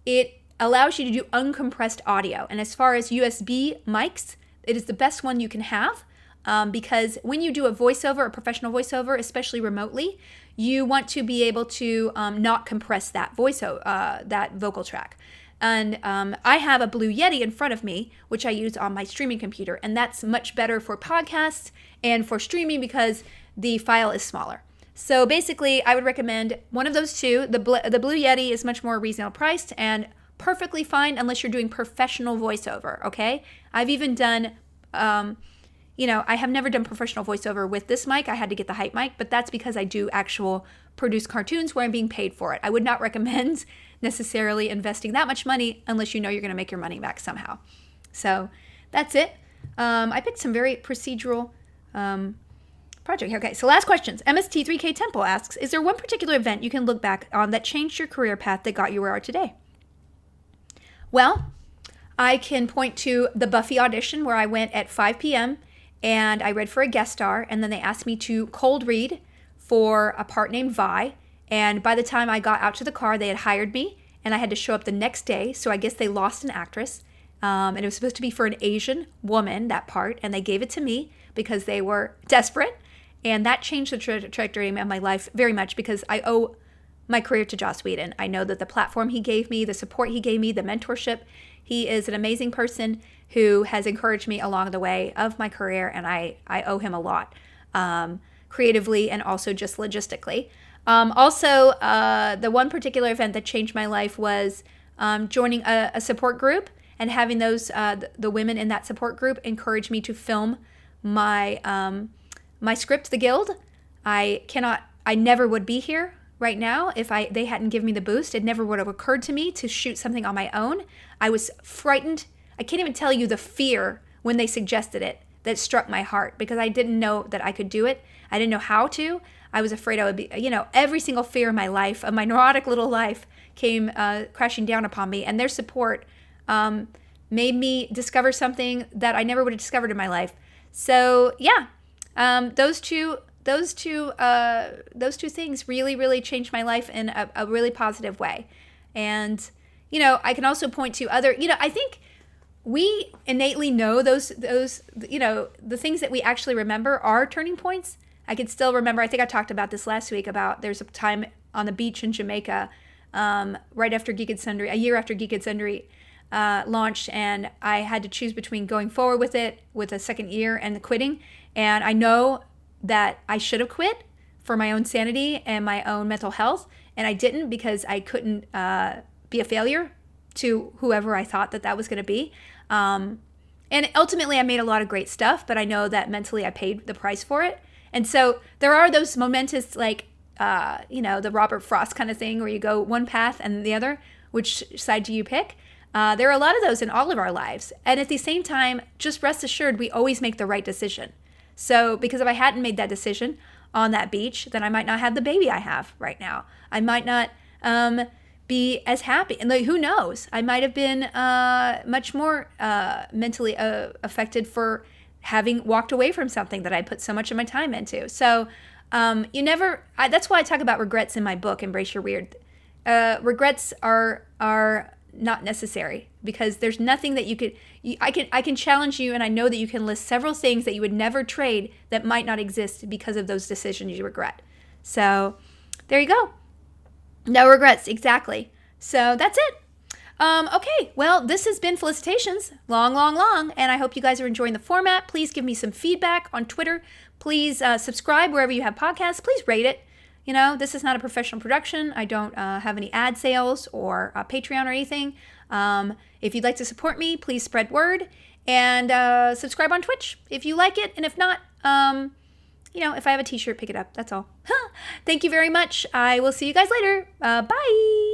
Speaker 1: it allows you to do uncompressed audio. And as far as USB mics, it is the best one you can have because when you do a voiceover, a professional voiceover, especially remotely, you want to be able to not compress that that vocal track. And I have a Blue Yeti in front of me, which I use on my streaming computer, and that's much better for podcasts and for streaming because the file is smaller. So basically, I would recommend one of those 2. The Blue Yeti is much more reasonable priced and perfectly fine unless you're doing professional voiceover, okay? I've even done, I have never done professional voiceover with this mic. I had to get the hype mic, but that's because I do actual produce cartoons where I'm being paid for it. I would not recommend necessarily investing that much money unless you know you're going to make your money back somehow. So that's it. I picked some very procedural project. Okay, so last questions. MST3K Temple asks, is there one particular event you can look back on that changed your career path that got you where you are today? Well, I can point to the Buffy audition where I went at 5 p.m. and I read for a guest star, and then they asked me to cold read for a part named Vi, and by the time I got out to the car, they had hired me, and I had to show up the next day, so I guess they lost an actress, and it was supposed to be for an Asian woman, that part, and they gave it to me because they were desperate, and that changed the trajectory of my life very much because I owe my career to Joss Whedon. I know that the platform he gave me, the support he gave me, the mentorship, he is an amazing person who has encouraged me along the way of my career, and I owe him a lot, creatively and also just logistically. Also, the one particular event that changed my life was joining a support group and having those the women in that support group encourage me to film my my script, The Guild. I never would be here right now if they hadn't given me the boost. It never would have occurred to me to shoot something on my own. I was frightened. I can't even tell you the fear when they suggested it that struck my heart, because I didn't know that I could do it. I didn't know how to. I was afraid I would be, every single fear in my life, of my neurotic little life, came crashing down upon me. And their support made me discover something that I never would have discovered in my life. So yeah, those two things really, really changed my life in a really positive way. And I can also point to other. I think we innately know those the things that we actually remember are turning points. I can still remember, I think I talked about this last week, about there's a time on the beach in Jamaica right after Geek and Sundry, a year after Geek and Sundry launched, and I had to choose between going forward with it with a second year and quitting. And I know that I should have quit for my own sanity and my own mental health, and I didn't, because I couldn't be a failure to whoever I thought that was going to be. And ultimately I made a lot of great stuff, but I know that mentally I paid the price for it. And so there are those momentous, like, the Robert Frost kind of thing where you go one path and the other. Which side do you pick? There are a lot of those in all of our lives. And at the same time, just rest assured, we always make the right decision. So, because if I hadn't made that decision on that beach, then I might not have the baby I have right now. I might not be as happy. And who knows? I might have been much more mentally affected for having walked away from something that I put so much of my time into. So that's why I talk about regrets in my book, Embrace Your Weird. Regrets are not necessary, because there's nothing that I can challenge you, and I know that you can list several things that you would never trade that might not exist because of those decisions you regret. So there you go. No regrets, exactly. So that's it. Okay, well, this has been Felicitations, long, and I hope you guys are enjoying the format. Please give me some feedback on Twitter. Please subscribe wherever you have podcasts. Please rate it. This is not a professional production. I don't have any ad sales or Patreon or anything. If you'd like to support me, please spread word, and subscribe on Twitch if you like it. And if not, if I have a t-shirt, pick it up. That's all. Thank you very much. I will see you guys later. Bye.